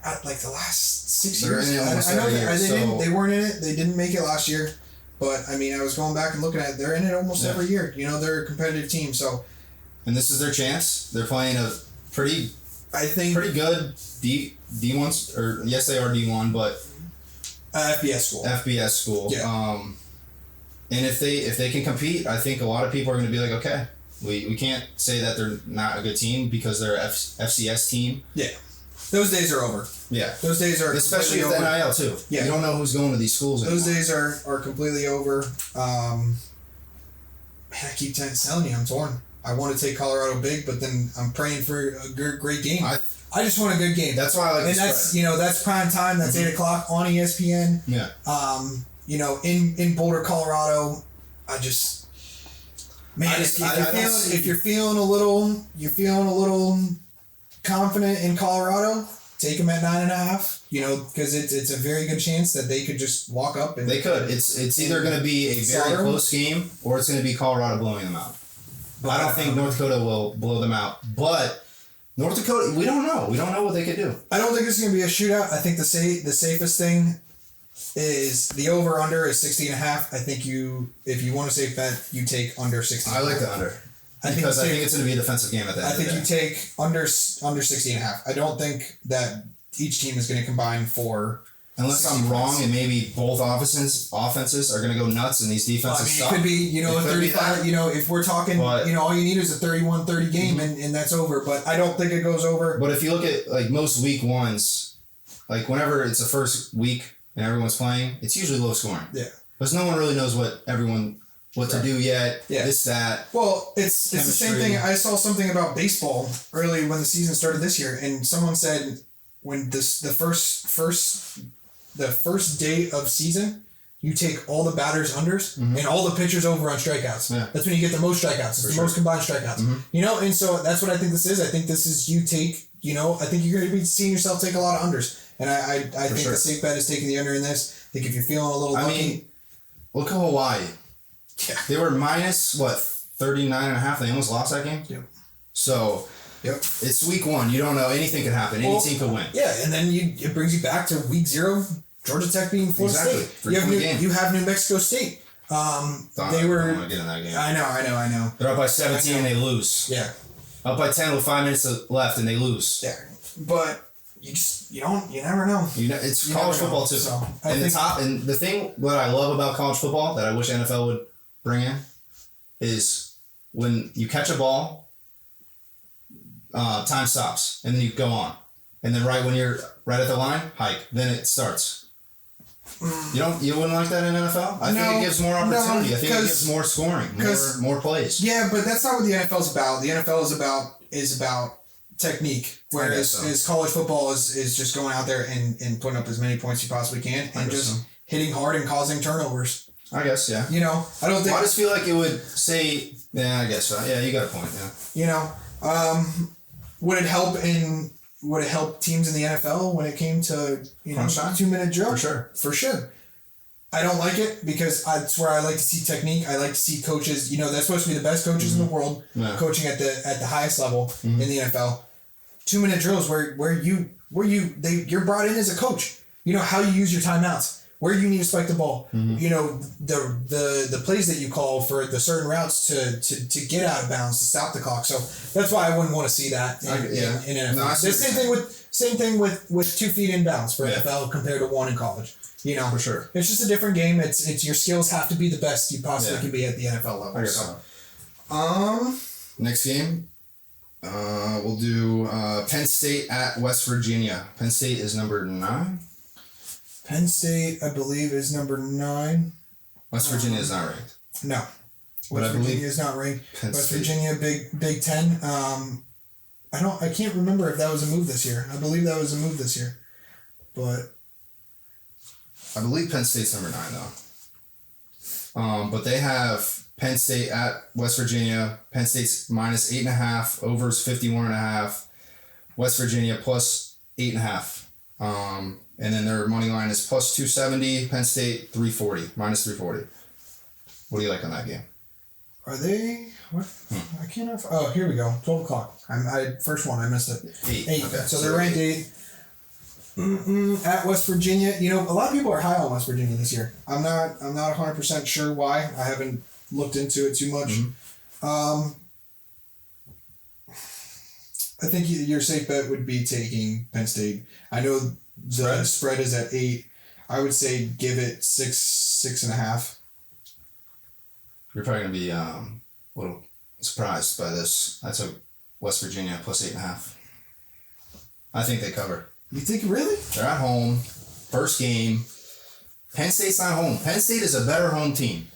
the last 6 years. They're in it almost I know every year, they weren't in it. They didn't make it last year, but I mean, I was going back and looking at it. They're in it almost every year. They're a competitive team. So, and this is their chance. They're playing a pretty good D1s, or yes, they are D1, but FBS school. Yeah. And if they can compete, I think a lot of people are going to be like, okay. We can't say that they're not a good team because they're an FCS team. Yeah. Those days are over. Yeah. Those days are especially with over. NIL too. Yeah. You don't know who's going to these schools anymore. Those days are completely over. Man, I keep telling you, I'm torn. I want to take Colorado big, but then I'm praying for a great game. I just want a good game. That's why I like. And that's that's prime time. That's 8 o'clock on ESPN. Yeah. In Boulder, Colorado, if you're feeling a little confident in Colorado, take them at 9.5. Because it's a very good chance that they could just walk up and they could. It's either going to be a very close game or it's going to be Colorado blowing them out. I don't think North Dakota will blow them out, but North Dakota, we don't know. We don't know what they could do. I don't think it's going to be a shootout. I think the safest thing is the over-under is 60.5. I think if you want to safe bet, you take under 60. I like the under. I think it's going to be a defensive game at the end of the day. I think you take under 60.5. I don't think that each team is going to combine for... Unless I'm wrong and maybe both offenses are going to go nuts and these defenses suck. It could be, a 35, if we're talking, all you need is a 31-30 game and that's over. But I don't think it goes over. But if you look at, most week ones, whenever it's the first week and everyone's playing, it's usually low scoring. Yeah. Because no one really knows what to do yet, this, that. Well, it's the same thing. I saw something about baseball early when the season started this year, and someone said when the first day of season, you take all the batters unders and all the pitchers over on strikeouts. Yeah. That's when you get the most strikeouts. It's the most combined strikeouts. And so that's what I think this is. I think this is you take, I think you're going to be seeing yourself take a lot of unders. And I think the safe bet is taking the under in this. I think if you're feeling a little lucky. I mean, look at Hawaii. Yeah. They were minus, 39.5. They almost lost that game? Yep. So... Yep. It's week 1. You don't know. Anything could happen. Any team could win. Yeah, and then it brings you back to week 0, Georgia Tech being Florida State. You have New Mexico State. They were. I don't want to get in that game. I know. They're up by 17 and they lose. Yeah. Up by 10 with 5 minutes left and they lose. Yeah, but you never know. It's You college never know. football too. So, and the thing what I love about college football that I wish NFL would bring in is when you catch a ball, time stops and then you go on, and then right when you're right at the line, hike, then it starts. You wouldn't like that in NFL? I think it gives more opportunity. I think it gives more scoring, more plays. Yeah, but that's not what the NFL is about. The NFL is about technique, whereas college football is just going out there and putting up as many points you possibly can and just hitting hard and causing turnovers. I guess, yeah. I don't think. I just feel like it would say, yeah, I guess so. Yeah, you got a point. Yeah. Would it help teams in the NFL when it came to 2-minute drill? For sure. I don't like it because that's where I like to see technique. I like to see coaches. That's supposed to be the best coaches in the world, coaching at the highest level in the NFL. 2-minute drills where you're brought in as a coach. How you use your timeouts, where you need to spike the ball. The plays that you call for the certain routes to get out of bounds, to stop the clock. So that's why I wouldn't want to see that in NFL. No, same thing with 2 feet in bounds for NFL compared to 1 in college. For sure. It's just a different game. It's your skills have to be the best you possibly can be at the NFL level. I guess so. Next game, we'll do Penn State at West Virginia. Penn State is number 9. Penn State, I believe, is number 9. West Virginia is not ranked. No. West Virginia is not ranked. West Virginia, Big Ten. I can't remember if that was a move this year. I believe that was a move this year, but I believe Penn State's number 9 though. But they have Penn State at West Virginia. Penn State's minus 8.5. Overs 51.5. West Virginia plus 8.5. And then their money line is plus 270. Penn State 340. Minus 340. What do you like on that game? Are they what? I can't. Oh, here we go. 12 o'clock. First one. I missed it. 8. Okay, so they're ranked 8. At West Virginia, a lot of people are high on West Virginia this year. I'm not 100% sure why. I haven't looked into it too much. I think your safe bet would be taking Penn State. I know the spread is at 8. I would say give it 6.5. You're probably gonna be a little surprised by this. I took West Virginia plus 8.5. I think they cover. You think really? They're at home. First game. Penn State's not home. Penn State is a better home team.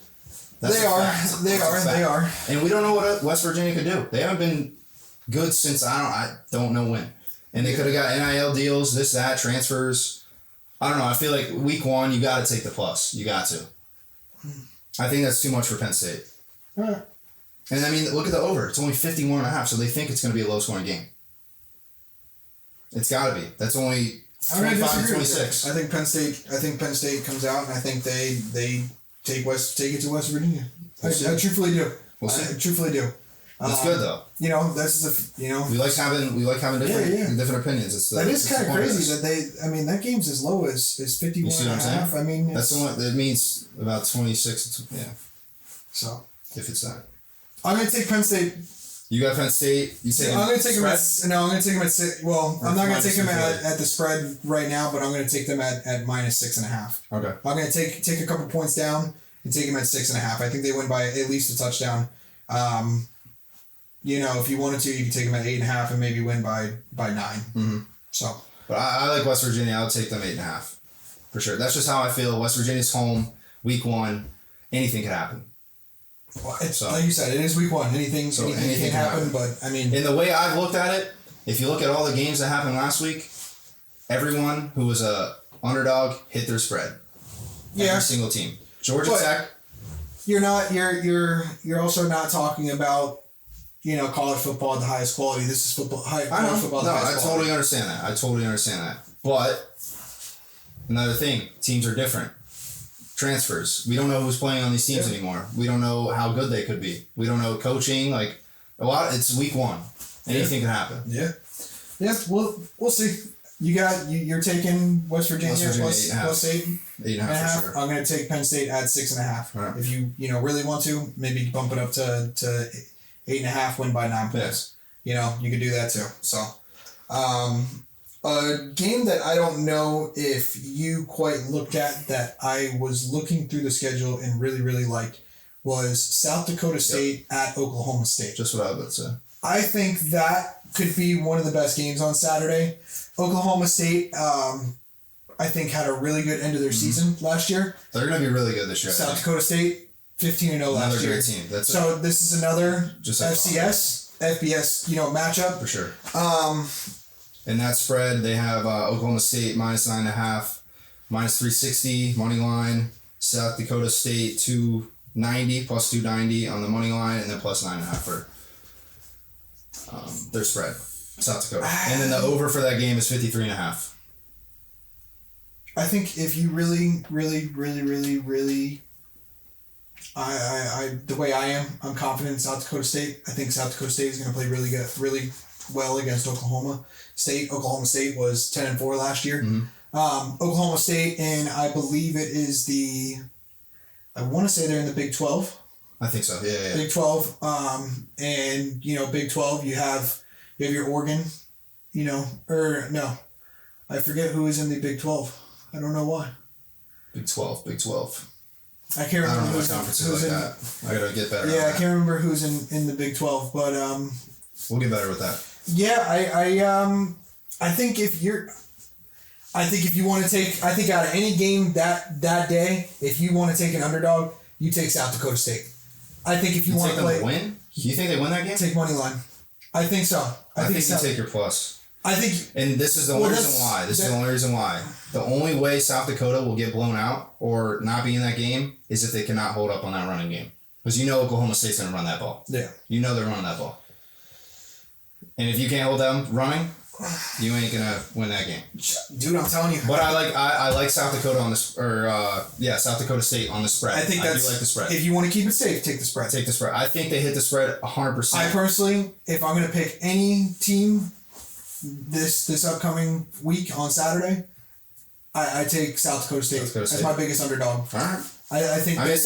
They are. And we don't know what West Virginia could do. They haven't been good since I don't know when. And they could have got NIL deals, this, that, transfers. I don't know. I feel like week 1, you got to take the plus. You got to. I think that's too much for Penn State. All right. And I mean, look at the over. It's only 51.5, so they think it's going to be a low-scoring game. It's got to be. That's only 25-26. I think Penn State comes out, and I think they take it to West Virginia. I truthfully do. I truthfully do. That's good though. This is we like having different opinions. That is kind of crazy that game's as low as 51.5. I mean, that's the one that means about 26. Yeah. So if it's that, I'm gonna take Penn State. You got Penn State. I'm gonna take them at 6. Well, I'm not gonna take them at the spread right now, but I'm gonna take them at minus 6.5. Okay. I'm gonna take a couple points down and take them at 6.5. I think they win by at least a touchdown. If you wanted to, you could take them at 8.5 and maybe win by 9. Mm-hmm. So. But I like West Virginia. I'll take them 8.5 for sure. That's just how I feel. West Virginia's home, week 1. Anything could happen. Well, like you said, it is week 1. Anything can happen. But I mean, in the way I've looked at it, if you look at all the games that happened last week, everyone who was a underdog hit their spread. Every single team. Georgia Tech. You're also not talking about college football at the highest quality. This is football. College football. I totally understand that. But another thing, teams are different. Transfers. We don't know who's playing on these teams anymore. We don't know how good they could be. We don't know coaching. Like it's week 1. Anything can happen. Yeah. Yeah. We'll see. You're taking West Virginia plus 8.5 for sure. I'm going to take Penn State at 6.5. Right. If you really want to, maybe bump it up to 8.5, win by 9 points. You could do that too. So, A game that I don't know if you quite looked at that I was looking through the schedule and really, really liked was South Dakota State at Oklahoma State. Just what I was about to say. I think that could be one of the best games on Saturday. Oklahoma State, I think, had a really good end of their season last year. They're going to be really good this year. South Dakota State, 15-0 last another year. great team. That's so this is another just like FCS, FBS, matchup. for sure. Um, In that spread, they have Oklahoma State -9.5, -360 money line. South Dakota State 290 +290 on the money line, and then +9.5 for their spread. South Dakota, and then the over for that game is 53.5. I think if you really, really, really, really, really, I the way I am, I'm confident in South Dakota State. I think South Dakota State is going to play really good, really well against Oklahoma State. Oklahoma State was 10-4 last year. Oklahoma State, and I believe it is I want to say they're in the Big 12. I think so. Yeah. Big 12. And Big 12, you have your Oregon, or no, I forget who is in the Big 12. I don't know why. Big 12. I can't remember I don't know who's what conferences like that. I gotta get better. Yeah, I can't remember who's in the Big 12, but we'll get better with that. yeah, I think if you want to take, I think out of any game that day, if you want to take an underdog, you take South Dakota State. I think if you want to play, win, you think they win that game? Take money line. I think so. I think you take your plus. I think, and this is the only reason why. This is the only reason why. The only way South Dakota will get blown out or not be in that game is if they cannot hold up on that running game. Because Oklahoma State's going to run that ball. Yeah. They're running that ball. And if you can't hold them running, you ain't going to win that game. Dude, I'm telling you. But I like South Dakota on this, South Dakota State on the spread. I think I do like the spread. If you want to keep it safe, take the spread. Take the spread. I think they hit the spread 100%. I personally, if I'm going to pick any team this upcoming week on Saturday, I take South Dakota State as my biggest underdog. All right. I think there's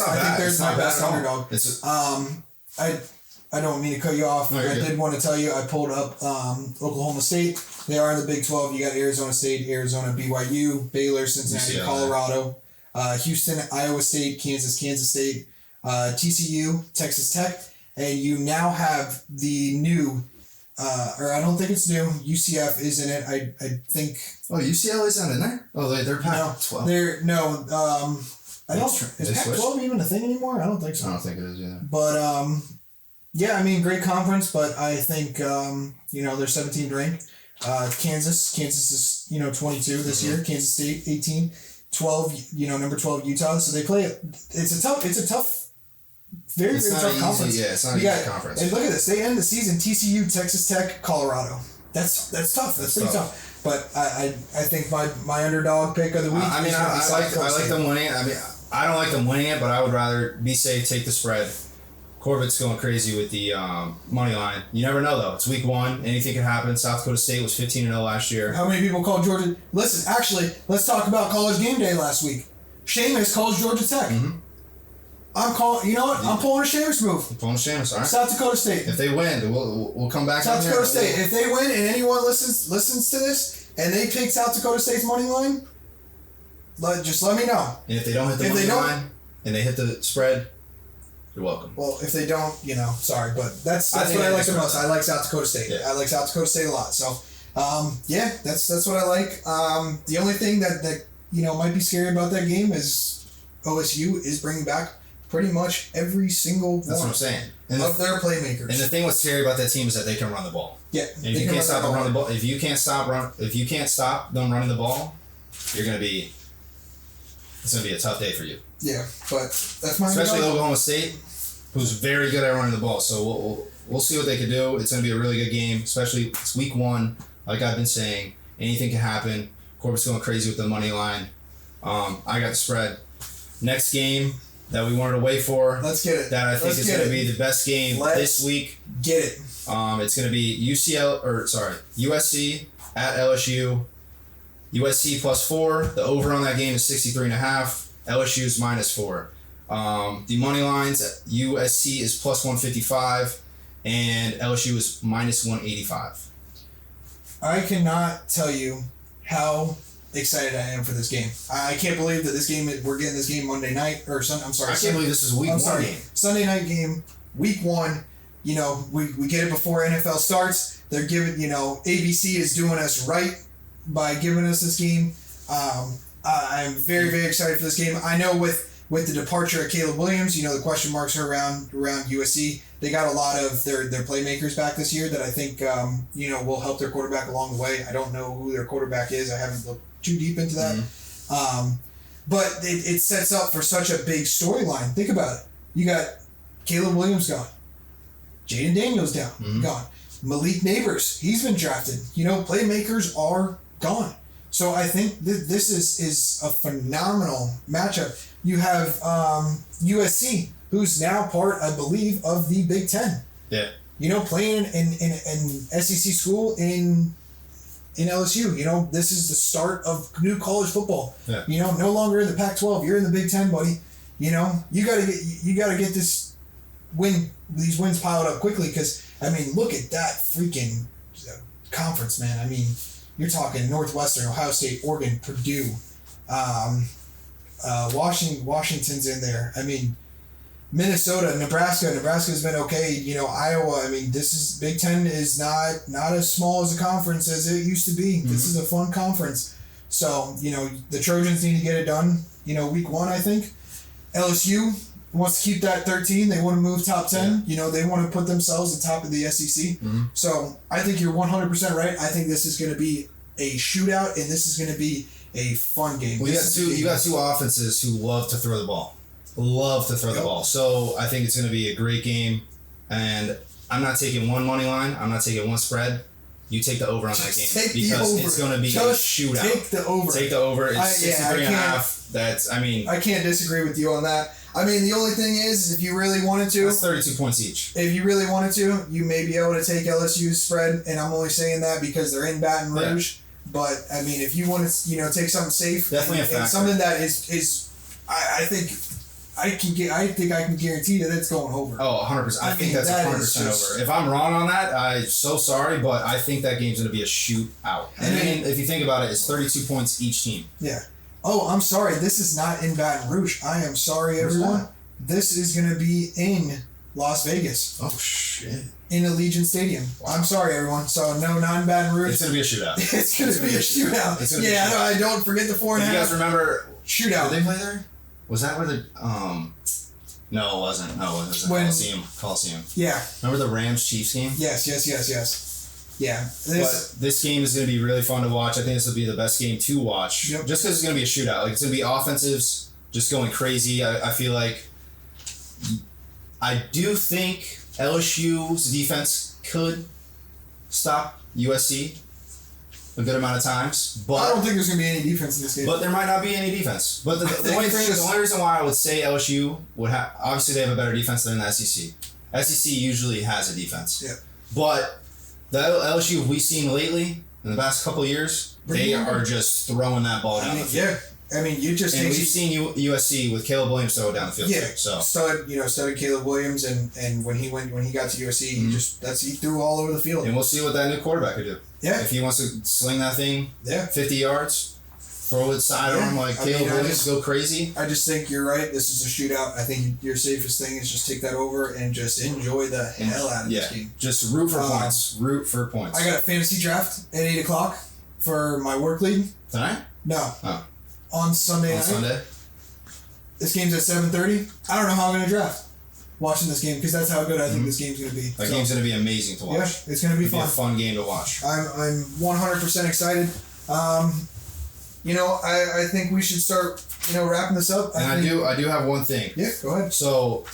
my best underdog. I don't mean to cut you off. No, I did want to tell you I pulled up Oklahoma State. They are in the Big 12. You got Arizona State, Arizona, BYU, Baylor, Cincinnati, UCLA. Colorado, Houston, Iowa State, Kansas State, TCU, Texas Tech, and you now have the new. Or I don't think it's new. UCF is in it. I think. Oh, UCLA's not in there. Oh, they're Pac-12. I don't. Is Pac-12 even a thing anymore? I don't think so. I don't think it is either. But yeah, I mean, great conference, but I think they're 17th ranked. Kansas is 22 this year. Kansas State 18, 12. Number 12 Utah. So they play. It's a tough. Very tough conference. Yeah, it's not an easy conference. And look at this. They end the season TCU, Texas Tech, Colorado. That's tough. That's pretty tough. But I think my underdog pick of the week. I mean, I like them winning it. I mean, I don't like them winning it, but I would rather be safe, take the spread. Corbett's going crazy with the money line. You never know though. It's week 1. Anything can happen. South Dakota State was 15-0 last year. How many people called Georgia? Listen, actually, let's talk about College Game Day last week. Seamus calls Georgia Tech. Mm-hmm. I'm calling. You know what? I'm pulling a Seamus move. You're pulling a Seamus, all right. South Dakota State. If they win, we'll come back. South Dakota State. If they win, and anyone listens to this, and they pick South Dakota State's money line, just let me know. And if they don't hit the money line, and they hit the spread, you're welcome. Well, if they don't, sorry, but that's what I like the most. I like South Dakota State. Yeah. I like South Dakota State a lot. So, that's what I like. The only thing that might be scary about that game is OSU is bringing back pretty much every single That's what I'm saying. of their playmakers. And the thing what's scary about that team is that they can run the ball. Yeah. And if you can't stop them running the ball, if you can't stop them running the ball, it's gonna be a tough day for you. Yeah, but that's my especially Oklahoma State, who's very good at running the ball. So we'll see what they can do. It's gonna be a really good game, especially it's week 1. Like I've been saying, anything can happen. Corbett's going crazy with the money line. I got the spread. Next game that we wanted to wait for. Let's get it. That I think is going to be the best game this week. Get it. It's going to be USC at LSU. USC +4. The over on that game is 63.5. LSU's -4. The money lines, USC is +155, and LSU is -185. I cannot tell you how excited I am for this game. I can't believe that we're getting this game Monday night or Sunday. I'm sorry. I can't believe this is a week one game. Sunday night game, week 1. You know, we get it before NFL starts. They're giving, ABC is doing us right by giving us this game. I'm very, very excited for this game. I know with the departure of Caleb Williams, the question marks are around USC. They got a lot of their playmakers back this year that I think, will help their quarterback along the way. I don't know who their quarterback is. I haven't looked too deep into that. Mm-hmm. But it sets up for such a big storyline. Think about it. You got Caleb Williams gone. Jaden Daniels gone. Malik Neighbors, he's been drafted. Playmakers are gone. So I think this is a phenomenal matchup. You have USC, who's now part, I believe, of the Big Ten. Yeah. Playing in SEC school in LSU. This is the start of new college football. Yeah. No longer in the Pac-12. You're in the Big Ten, buddy. You gotta get these wins piled up quickly because look at that freaking conference, man. You're talking Northwestern, Ohio State, Oregon, Purdue, Washington's in there. Minnesota, Nebraska. Nebraska's been okay. Iowa. This is Big Ten is not as small as a conference as it used to be. Mm-hmm. This is a fun conference. So the Trojans need to get it done. Week 1, I think. LSU wants to keep that 13. They want to move top 10. Yeah. They want to put themselves at top of the SEC. Mm-hmm. So I think you're 100% right. I think this is going to be a shootout, and this is going to be a fun game. Well, you got two offenses who love to throw the ball. The ball. So I think it's going to be a great game. And I'm not taking one money line. I'm not taking one spread. You take the over on that game because it's going to be a shootout. Take the over. Take the over. It's 63 and a half. I can't disagree with you on that. The only thing is if you really wanted to, that's 32 points each. If you really wanted to, you may be able to take LSU's spread, and I'm only saying that because they're in Baton Rouge. Yeah. But if you want to, take something safe, definitely and something that is, I think I can guarantee that it's going over. Oh, 100%. I think that's 100% over. If I'm wrong on that, I'm so sorry, but I think that game's going to be a shootout. And if you think about it, it's 32 points each team. Yeah. Oh, I'm sorry. This is not in Baton Rouge. I am sorry, everyone. This is going to be in Las Vegas. Oh, shit. In Allegiant Stadium. Wow. I'm sorry, everyone. So, no, not in Baton Rouge. It's going to be a shootout. It's going to be a shootout. Yeah, I don't forget the 4.5. You guys remember... Shootout. Did they play there? Was that where the... No, it wasn't. No, it was Coliseum. Yeah. Remember the Rams-Chiefs game? Yes. Yeah. This game is going to be really fun to watch. I think this will be the best game to watch. Yep. Just because it's going to be a shootout. It's going to be offensives just going crazy. I feel like... I do think LSU's defense could stop USC a good amount of times, but I don't think there's going to be any defense in this game. But there might not be any defense. But the only reason why I would say LSU would have, obviously they have a better defense than the SEC. SEC usually has a defense. Yeah. But the LSU we've seen lately in the past couple of years, they are just throwing that ball down the field. Yeah. we've seen USC with Caleb Williams throw it down the field. Yeah, so started Caleb Williams, and when he got to USC, he threw all over the field. And we'll see what that new quarterback could do. Yeah, if he wants to sling that thing, 50 yards, throw it sidearm like Caleb Williams, go crazy. I just think you're right. This is a shootout. I think your safest thing is just take that over and just enjoy the hell out of this game. Just root for points. Root for points. I got a fantasy draft at 8:00 for my work league tonight. No. Oh. On Sunday night. Sunday. This game's at 7:30. I don't know how I'm gonna draft watching this game because that's how good I think this game's gonna be. That game's gonna be amazing to watch. Yeah, it's gonna be fun. Be a fun game to watch. I'm 100% excited. I think we should start wrapping this up. I do have one thing. Yeah, go ahead. So,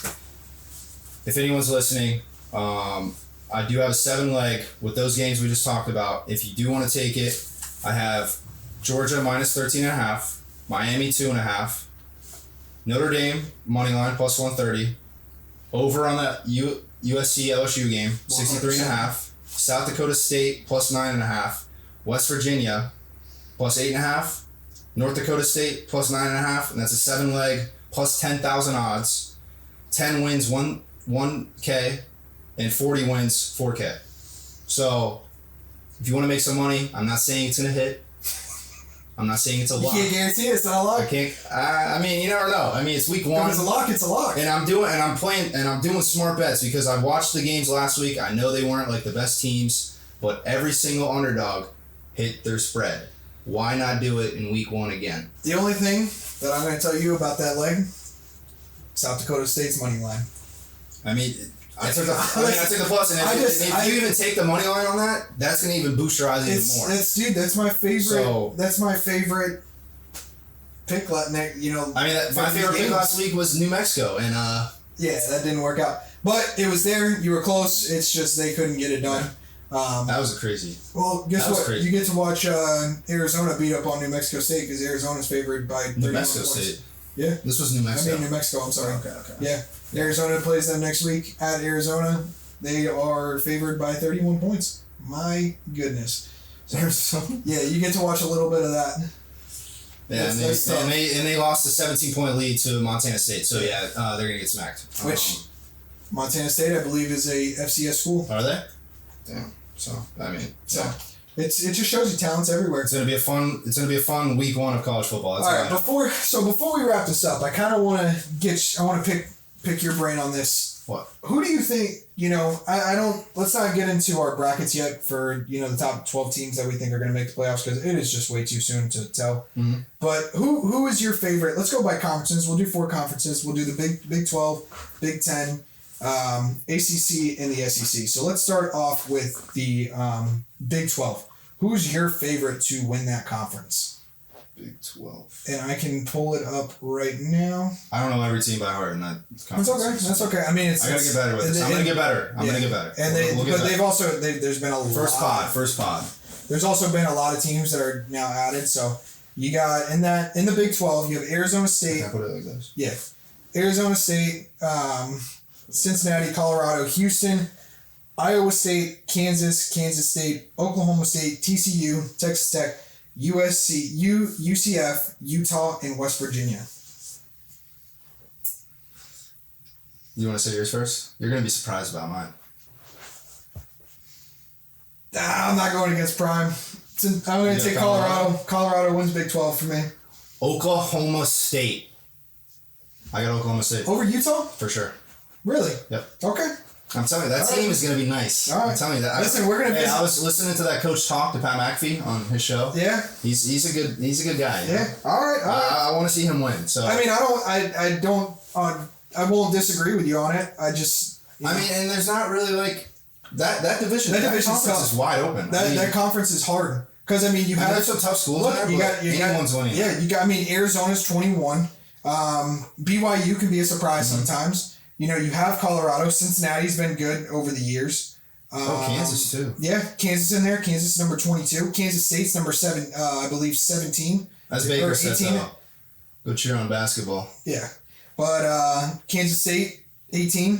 if anyone's listening, I do have a 7-leg with those games we just talked about. If you do want to take it, I have Georgia minus 13.5, Miami 2.5, Notre Dame money line plus 130, over on that USC LSU game 63.5, South Dakota State plus 9.5, West Virginia plus 8.5, North Dakota State plus 9.5, and that's a 7-leg plus 10,000 odds. 10 wins 1K, and 40 wins 4K. So if you want to make some money, I'm not saying it's gonna hit. I'm not saying it's a You lock. can't guarantee it. It's not a lock. I can't. I mean, you never know. I mean, it's week one. If it's a lock, it's a lock. And I'm doing smart bets because I watched the games last week. I know they weren't like the best teams, but every single underdog hit their spread. Why not do it in week one again? The only thing that I'm going to tell you about that leg, South Dakota State's money line. I mean, I took the plus, and if you even take the money line on that, that's going to even boost your odds even more. That's my favorite. So, that's my favorite pick. You know, I mean, my favorite pick last week was New Mexico, and yeah, that didn't work out. But it was there. You were close. It's just they couldn't get it done. That was crazy. Well, guess what? Crazy. You get to watch Arizona beat up on New Mexico State because Arizona's favored by 31 New Mexico points. State. Yeah. This was New Mexico. New Mexico. I'm sorry. Okay. Yeah. Arizona plays them next week at Arizona. They are favored by 31 points. My goodness. Arizona. Yeah, you get to watch a little bit of that. Yeah, and they lost a 17-point lead to Montana State. So yeah, they're gonna get smacked. Which Montana State, I believe, is a FCS school. Are they? Damn. So I mean, yeah. It just shows you talents everywhere. It's gonna be a fun week one of college football. That's all right. Before we wrap this up, I kind of want to pick your brain on this. What? Who do you think? You know, I don't. Let's not get into our brackets yet for the top 12 teams that we think are going to make the playoffs because it is just way too soon to tell. Mm-hmm. But who is your favorite? Let's go by conferences. We'll do 4 conferences. We'll do the Big 12, Big 10, ACC, and the SEC. So let's start off with the Big 12. Who's your favorite to win that conference? Big 12. And I can pull it up right now. I don't know every team by heart in that conference. That's okay. I mean, I gotta get better with this. I'm gonna get better. I'm gonna get better. And there's been a first pod. There's also been a lot of teams that are now added. So you got in the Big 12, you have Arizona State. Can I put it like this? Yeah, Arizona State, Cincinnati, Colorado, Houston, Iowa State, Kansas State, Oklahoma State, TCU, Texas Tech, USC, UCF, Utah, and West Virginia. You want to say yours first? You're going to be surprised about mine. I'm not going against Prime. I'm going to take Colorado. Colorado wins Big 12 for me. Oklahoma State. I got Oklahoma State. Over Utah? For sure. Really? Yep. Okay. I'm telling you, that team is going to be nice. All right. I'm telling you that. Listen, we're going to. I was listening to that coach talk to Pat McAfee on his show. Yeah. He's a good guy. Yeah. All right. I want to see him win. So. I mean, I won't disagree with you on it. I just. I mean, and there's not really like that division. That conference is wide open. That conference is hard because I mean you have some tough schools. Look, there, anyone's winning. Yeah, you got. I mean, Arizona's 21. BYU can be a surprise sometimes. You know, you have Colorado. Cincinnati's been good over the years. Kansas too. Yeah, Kansas in there. Kansas is number 22. Kansas State's number 7. I believe 17. As Baker said, go cheer on basketball. Yeah, but Kansas State 18.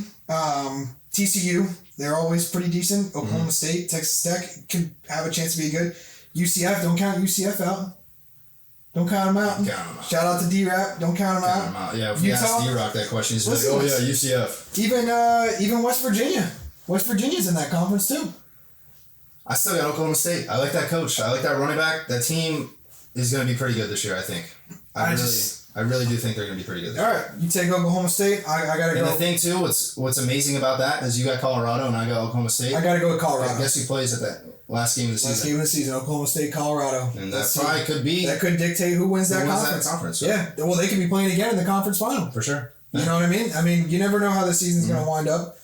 TCU, they're always pretty decent. Oklahoma State, Texas Tech could have a chance to be good. UCF, don't count UCF out. Don't count them out. Shout out to D-Rap. Don't count them out. Yeah, if you ask D-Rock that question, he's like, oh yeah, UCF. Even West Virginia. West Virginia's in that conference too. I still got Oklahoma State. I like that coach. I like that running back. That team is going to be pretty good this year, I think. I really do think they're going to be pretty good this year. All right, you take Oklahoma State. I got to go. And the thing too, what's amazing about that is you got Colorado and I got Oklahoma State. I got to go with Colorado. Guess who plays at that last game of the season? Last game of the season, Oklahoma State, Colorado. And that probably could be... That could dictate who wins that conference. Yeah, well, they could be playing again in the conference final. For sure. You know what I mean? I mean, you never know how the season's going to wind up.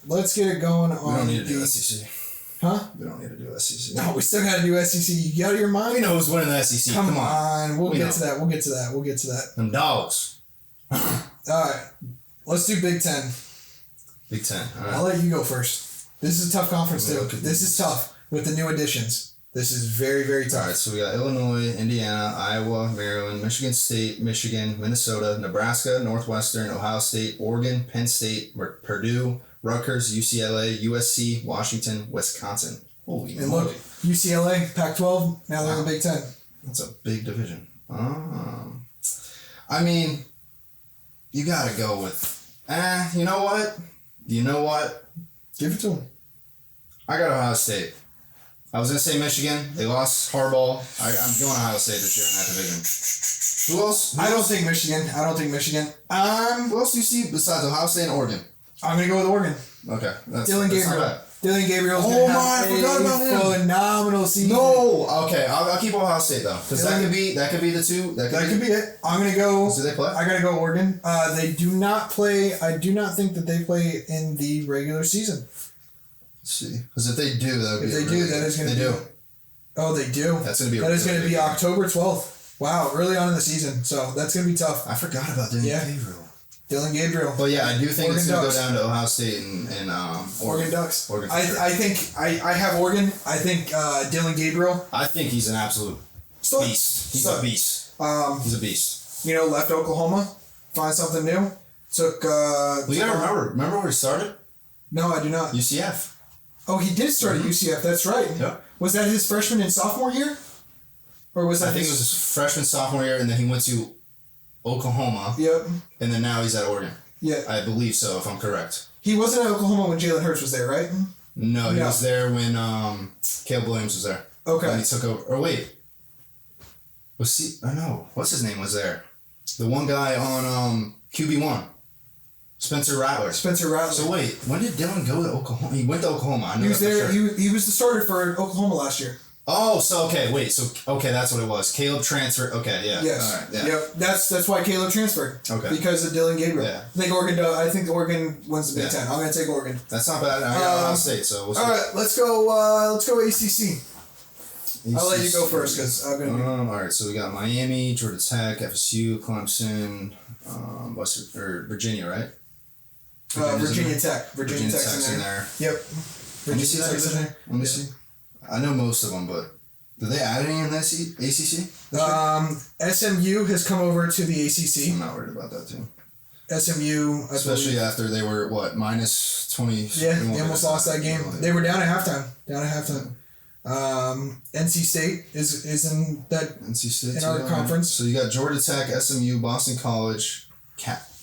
Let's get it going on. We don't need to do SEC. Huh? We don't need to do SEC. No, we still got to do SEC. You got your mind? We know who's winning the SEC. Come on. We'll get to that. Them dogs. All right. Let's do Big 10. Big 10. All right. I'll let you go first. This is a tough conference, too. This is tough with the new additions. This is very, very tough. All right, so we got Illinois, Indiana, Iowa, Maryland, Michigan State, Michigan, Minnesota, Nebraska, Northwestern, Ohio State, Oregon, Penn State, Purdue, Rutgers, UCLA, USC, Washington, Wisconsin. Holy moly. And look, UCLA, Pac-12, now they're in the Big 10. That's a big division. I mean, you got to go with, you know what? Give it to them. I got Ohio State. I was gonna say Michigan. They lost Harbaugh. I'm going Ohio State this year in that division. Who else? I don't think Michigan. Who else do you see besides Ohio State and Oregon? I'm gonna go with Oregon. Okay, Dylan that's not Gabriel. bad. Dylan Gabriel's Oh gonna my, have I forgot about him. phenomenal season. No, okay, I'll keep Ohio State though, because that could be the two. That could be it. I'm gonna go. Do they play? I gotta go Oregon. They do not play. I do not think that they play in the regular season. Let's see, because if they do, that would be. If they do, that is gonna. They do. Oh, they do. That's gonna be. That is gonna be October 12th. Wow, early on in the season, so that's gonna be tough. I forgot about Dylan Gabriel. Dylan Gabriel. But yeah, I do think Oregon it's gonna Ducks. go down to Ohio State and Oregon Ducks. Oregon. I think I have Oregon. I think Dylan Gabriel. I think he's an absolute beast. He's a beast. He's a beast. You know, left Oklahoma, find something new. Took. We gotta remember where he started? No, I do not. UCF. Oh, he did start at UCF. That's right. Yep. Was that his freshman and sophomore year? Or was that I think it was his freshman, sophomore year, and then he went to Oklahoma. Yep. And then now he's at Oregon. Yeah. I believe so, if I'm correct. He wasn't at Oklahoma when Jalen Hurts was there, right? No, he was there when Caleb Williams was there. Okay. When he took over. Or wait. Was he? I know. What's his name was there? The one guy on QB1. Spencer Rattler. Spencer Rattler. So wait, when did Dylan go to Oklahoma? He went to Oklahoma. I know He was that for there. sure. He was the starter for Oklahoma last year. Oh, so okay, wait, so okay, that's what it was. Caleb transferred. Okay, yeah. Yes. All right, yeah. Yep. That's why Caleb transferred. Okay. Because of Dylan Gabriel. Yeah. I think Oregon wins the Big Ten. I'm gonna take Oregon. That's not bad. I got Ohio State, so we'll see. All right, let's go. Let's go ACC. I'll let you go first because I'm gonna. All right, so we got Miami, Georgia Tech, FSU, Clemson, Virginia, right? Virginia Tech. Virginia Tech's in there. Yep. Let me see that Tech's in division. there. Let me see. I know most of them, but did they add any in the ACC? SMU has come over to the ACC. I'm not worried about that too. SMU, Especially after they were minus 20. Yeah, they almost lost that game. They were down at halftime. NC State is in that NC State in our conference. So you got Georgia Tech, SMU, Boston College,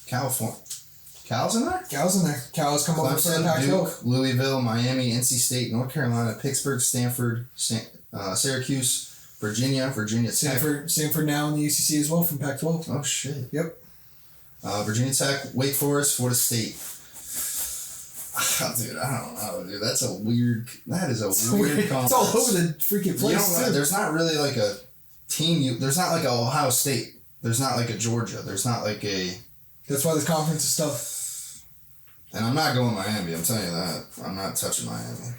California. Cal's in there? Cal's in there. Cal's come over for the Clemson, Pac-12. Duke, Louisville, Miami, NC State, North Carolina, Pittsburgh, Stanford, Syracuse, Virginia Tech. Stanford now in the ACC as well from Pac-12. Oh, shit. Yep. Virginia Tech, Wake Forest, Florida State. Dude, I don't know, dude. That is a weird conference. It's all over the freaking place. There's not really like a team. There's not like a Ohio State. There's not like a Georgia. There's not like a... That's why this conference is tough. And I'm not going Miami, I'm telling you that. I'm not touching Miami.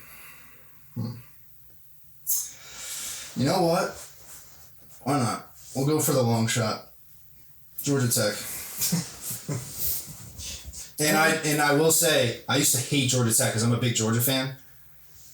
You know what? Why not? We'll go for the long shot. Georgia Tech. and I will say, I used to hate Georgia Tech because I'm a big Georgia fan.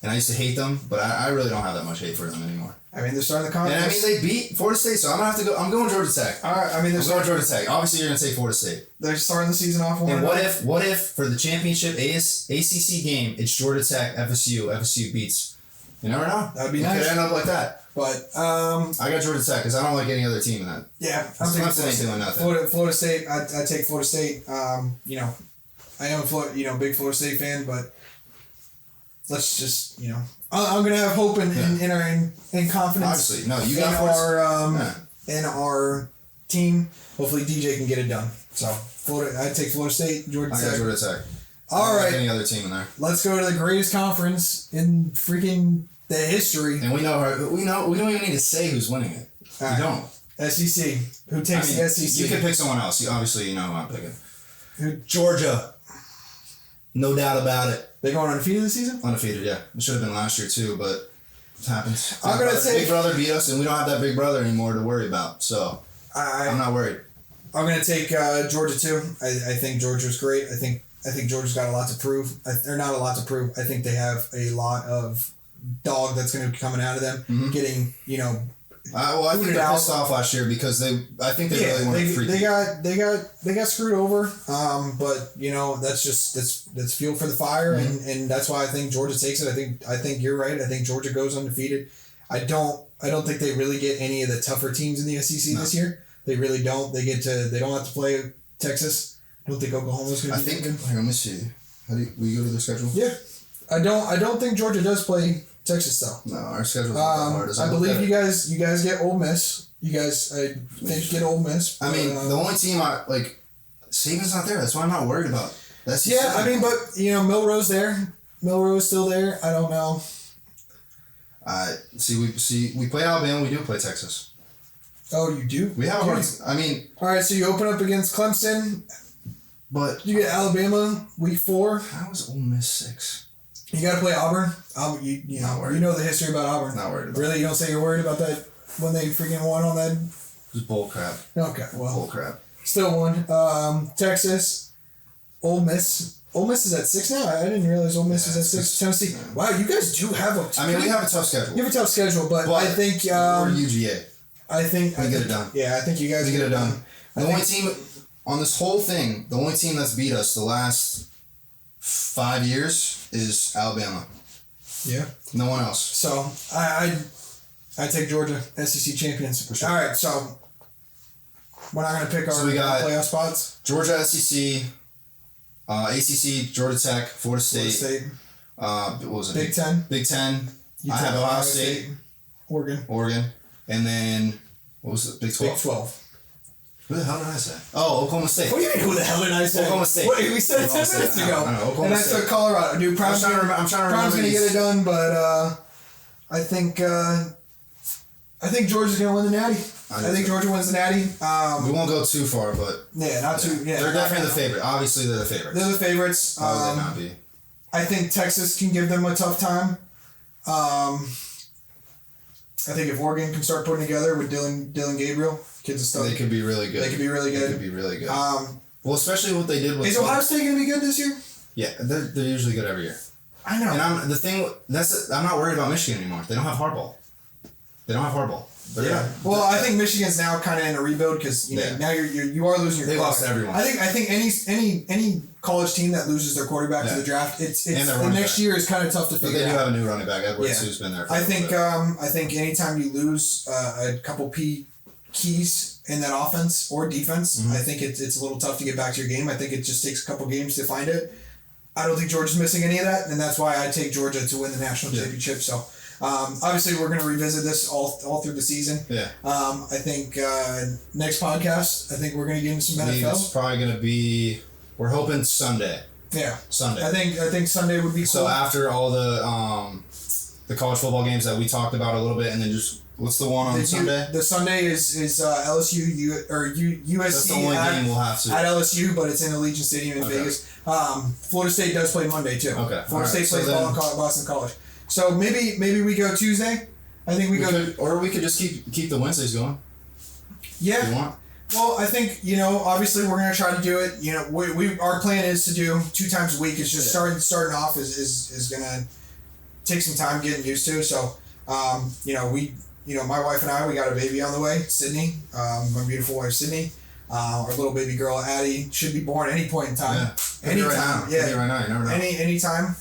And I used to hate them, but I really don't have that much hate for them anymore. I mean, they're starting the conference. And I mean, they beat Florida State, so I'm gonna have to go. I'm going Georgia Tech. All right, I mean, I'm going Georgia Tech. Obviously, you're gonna take Florida State. They're starting the season off. And what if for the championship ACC game, it's Georgia Tech, FSU beats. You never know. That'd be it nice. Could end up like that. But I got Georgia Tech because I don't like any other team in that. Yeah, Clemson ain't doing nothing. Florida State. I take Florida State. You know, I am a big Florida State fan, but let's just I'm gonna have hope in confidence. Obviously, no, you got in our team. Hopefully, DJ can get it done. So I take Florida State, Georgia Tech. I got Georgia Tech. All right, any other team in there? Let's go to the greatest conference in freaking the history. And we don't even need to say who's winning it. Right. We don't. SEC. Who takes the SEC? You can pick someone else. Obviously, you know who I'm picking. Georgia. No doubt about it. They going undefeated this season? Undefeated, yeah. It should have been last year too, but it happens. I'm gonna take Big Brother beat us, and we don't have that Big Brother anymore to worry about. So I'm not worried. I'm gonna take Georgia too. I think Georgia's great. I think Georgia's got a lot to prove. They're not a lot to prove. I think they have a lot of dog that's gonna be coming out of them. Getting I think they're pissed off last year because I think they really wanted free. They got screwed over. But that's fuel for the fire, and that's why I think Georgia takes it. I think you're right. I think Georgia goes undefeated. I don't think they really get any of the tougher teams in the SEC this year. They really don't. They don't have to play Texas. I don't think Oklahoma's going to be good. Let me see. We go to the schedule? Yeah. I don't think Georgia does play Texas though. No, our schedule's not that hard. I believe you guys get Ole Miss. You guys, I think, get Ole Miss. I mean, the only team Saban's not there. That's why I'm not worried about. That's yeah. I mean, but Milrose there. Milrose still there. I don't know. We play Alabama. We do play Texas. Oh, you do? We have. I mean. All right, so you open up against Clemson. But you get Alabama week 4. How is Ole Miss 6? You got to play Auburn. You know the history about Auburn. Not worried about really? You don't say you're worried about that when they freaking won on that? Just bull crap. Okay, well. Bull crap. Still won. Texas, Ole Miss. Ole Miss is at 6 now? I didn't realize Ole Miss was at 6. Tennessee. Yeah. Wow, you guys do have we have a tough schedule. You have a tough schedule, but I think... we're UGA. I think... We get it done. Yeah, I think you guys get it done. The only team... On this whole thing, the only team that's beat us the last 5 years is Alabama. Yeah. No one else. So, I take Georgia, SEC champions. For sure. All right, so we're not going to pick our playoff spots. Georgia, SEC, ACC, Georgia Tech, Florida State. What was it? Big Ten. Big Ten. I have Ohio State. Oregon. And then, what was it? Big 12. Big 12. Who the hell did I say? Oh, Oklahoma State. What do you mean, who the hell did I say? Oklahoma State. Wait, we said it 10 minutes ago. I know, Oklahoma State. And I said Colorado. Dude, Prom's going to get it done, but I think Georgia's going to win the Natty. I think Georgia wins the Natty. We won't go too far, but... Yeah, not too... Yeah, they're definitely the favorite. Obviously, they're the favorites. They're the favorites. How would they not be? I think Texas can give them a tough time. I think if Oregon can start putting together with Dylan Gabriel, kids and stuff. They could be really good. They could be really good. Well, especially what they did with... Is Ohio State going to be good this year? Yeah, they're usually good every year. I know. And I'm not worried about Michigan anymore. They don't have Harbaugh. Yeah. Well, I think Michigan's now kind of in a rebuild because now you are losing your. They lost everyone. I think any college team that loses their quarterback to the draft, it's the next year is kind of tough to figure out. But they do have a new running back, Edwards, who's been there. For I think anytime you lose a couple keys in that offense or defense, I think it's a little tough to get back to your game. I think it just takes a couple games to find it. I don't think Georgia's missing any of that, and that's why I take Georgia to win the national championship. So. Obviously, we're going to revisit this all through the season. Yeah. I think next podcast, I think we're going to get into some NFL. It's probably going to be. We're hoping Sunday. Yeah. Sunday. I think Sunday would be cool. So after all the college football games that we talked about a little bit, and then just what's the one on Sunday? The Sunday is LSU USC. That's the only game we'll have to at LSU, but it's in Allegiant Stadium in Vegas. Florida State does play Monday too. Okay. Florida State plays Boston College. So maybe we go Tuesday. I think we go. Or we could just keep the Wednesdays going. Yeah. If you want. Well, I think obviously we're gonna try to do it. We our plan is to do 2 times a week. It's just starting off is gonna take some time getting used to. So, my wife and I, we got a baby on the way, Sydney. My beautiful wife, Sydney. Our little baby girl, Addie, should be born any point in time. Yeah. Anytime. Yeah. Right now. You never know. Anytime.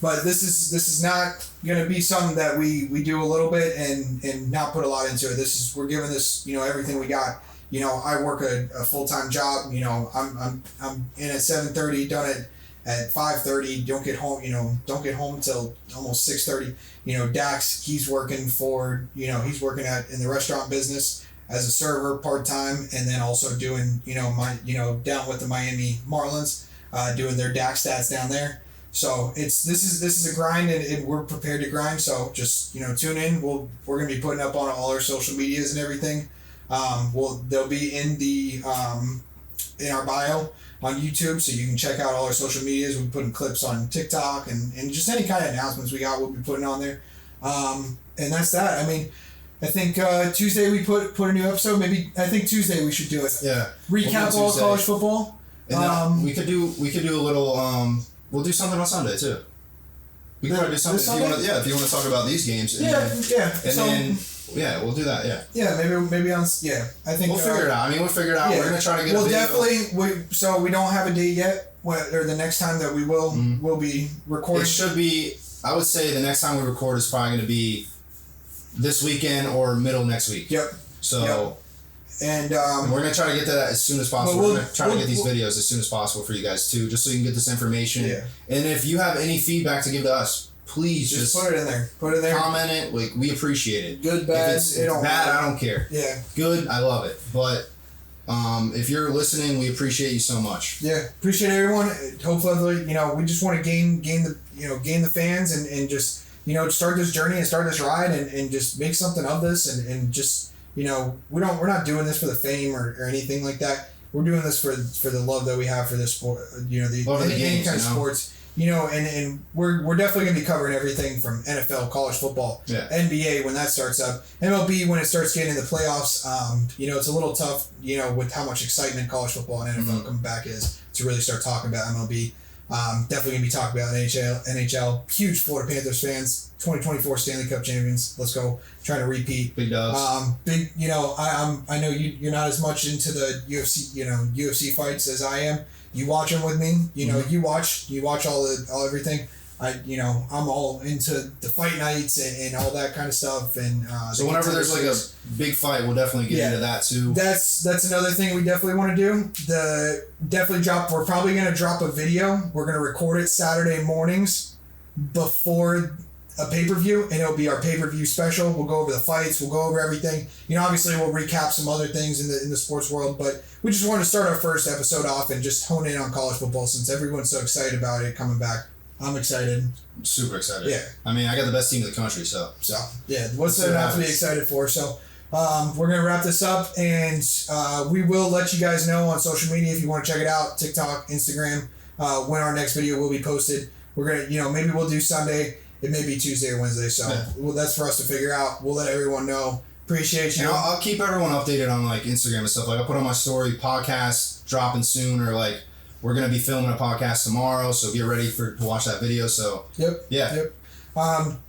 But this is not going to be something that we do a little bit and not put a lot into it. We're giving this everything we got. I work a full-time job. I'm in at 7:30, done it at 5:30. Don't get home till almost 6:30. Dax, he's working in the restaurant business as a server part-time, and then also doing down with the Miami Marlins, doing their Dax stats down there. So this is a grind, and we're prepared to grind. So just tune in. We're gonna be putting up on all our social medias and everything. They'll be in the in our bio on YouTube, so you can check out all our social medias. We're putting clips on TikTok and just any kind of announcements we got. We'll be putting on there, and that's that. I mean, I think Tuesday we put a new episode. Maybe I think Tuesday we should do it. Yeah. Recap all college football. And then we could do a little. We'll do something on Sunday too. We can probably do something if you want to talk about these games. We'll do that. Yeah. Yeah, maybe on. Yeah, I think we'll figure it out. We'll figure it out. Yeah. We're gonna try to get. Well, definitely. So we don't have a date yet, or the next time that we will be recording. It should be. I would say the next time we record is probably going to be this weekend or middle next week. Yep. So. Yep. And we're going to try to get to that as soon as possible. We're going to try to get these videos as soon as possible for you guys too, just so you can get this information. Yeah. And if you have any feedback to give to us, please Just just put it in there. Put it there. comment it. Like, we appreciate it. Good, bad. If it's bad, I don't care. Yeah. Good, I love it. But if you're listening, we appreciate you so much. Yeah, appreciate everyone. Hopefully, we just want to gain the fans and just start this journey and start this ride and just make something of this and just we're not doing this for the fame or anything like that. We're doing this for the love that we have for this sport. Love of the any games, kind of sports. And we're definitely going to be covering everything from NFL, college football, NBA when that starts up, MLB when it starts getting into the playoffs. It's a little tough, with how much excitement college football and NFL coming back is to really start talking about MLB. Definitely going to be talking about NHL. Huge Florida Panthers fans. 2024 Stanley Cup champions. Let's go. Trying to repeat. Big dogs. I know you're not as much into the UFC fights as I am. You watch them with me. You watch all everything. I'm all into the fight nights and all that kind of stuff. And so whenever there's like a big fight, we'll definitely get into that too. That's another thing we definitely want to do. We're probably gonna drop a video. We're gonna record it Saturday mornings before a pay-per-view, and it'll be our pay-per-view special. We'll go over the fights. We'll go over everything. Obviously we'll recap some other things in the sports world, but we just wanted to start our first episode off and just hone in on college football since everyone's so excited about it coming back. I'm excited. I'm super excited. Yeah. I mean, I got the best team in the country, so. Yeah, what's there not to be excited for? So, we're going to wrap this up, and we will let you guys know on social media if you want to check it out, TikTok, Instagram, when our next video will be posted. We're going to, maybe we'll do Sunday. It may be Tuesday or Wednesday, so that's for us to figure out. We'll let everyone know. Appreciate you. And I'll keep everyone updated on, like, Instagram and stuff. Like, I'll put on my story, podcast dropping soon, or, like, we're going to be filming a podcast tomorrow, so get ready to watch that video. So, Yep.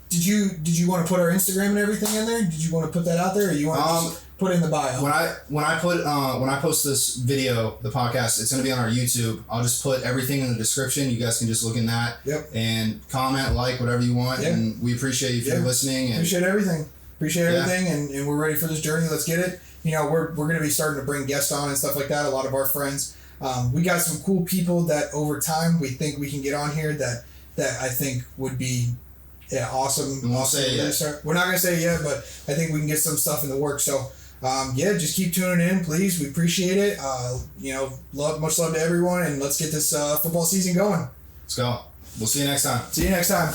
Did you want to put our Instagram and everything in there? Did you want to put that out there, or you want to just put it in the bio? When I post this video, the podcast, it's going to be on our YouTube. I'll just put everything in the description. You guys can just look in that. Yep. And comment, like, whatever you want. Yeah. And we appreciate you if you're listening. And appreciate everything. And we're ready for this journey. Let's get it. We're going to be starting to bring guests on and stuff like that. A lot of our friends. We got some cool people that over time we think we can get on here that I think would be awesome. And we'll say We're not gonna say yet, but I think we can get some stuff in the works. So just keep tuning in, please. We appreciate it. Much love to everyone, and let's get this football season going. Let's go. We'll see you next time. See you next time.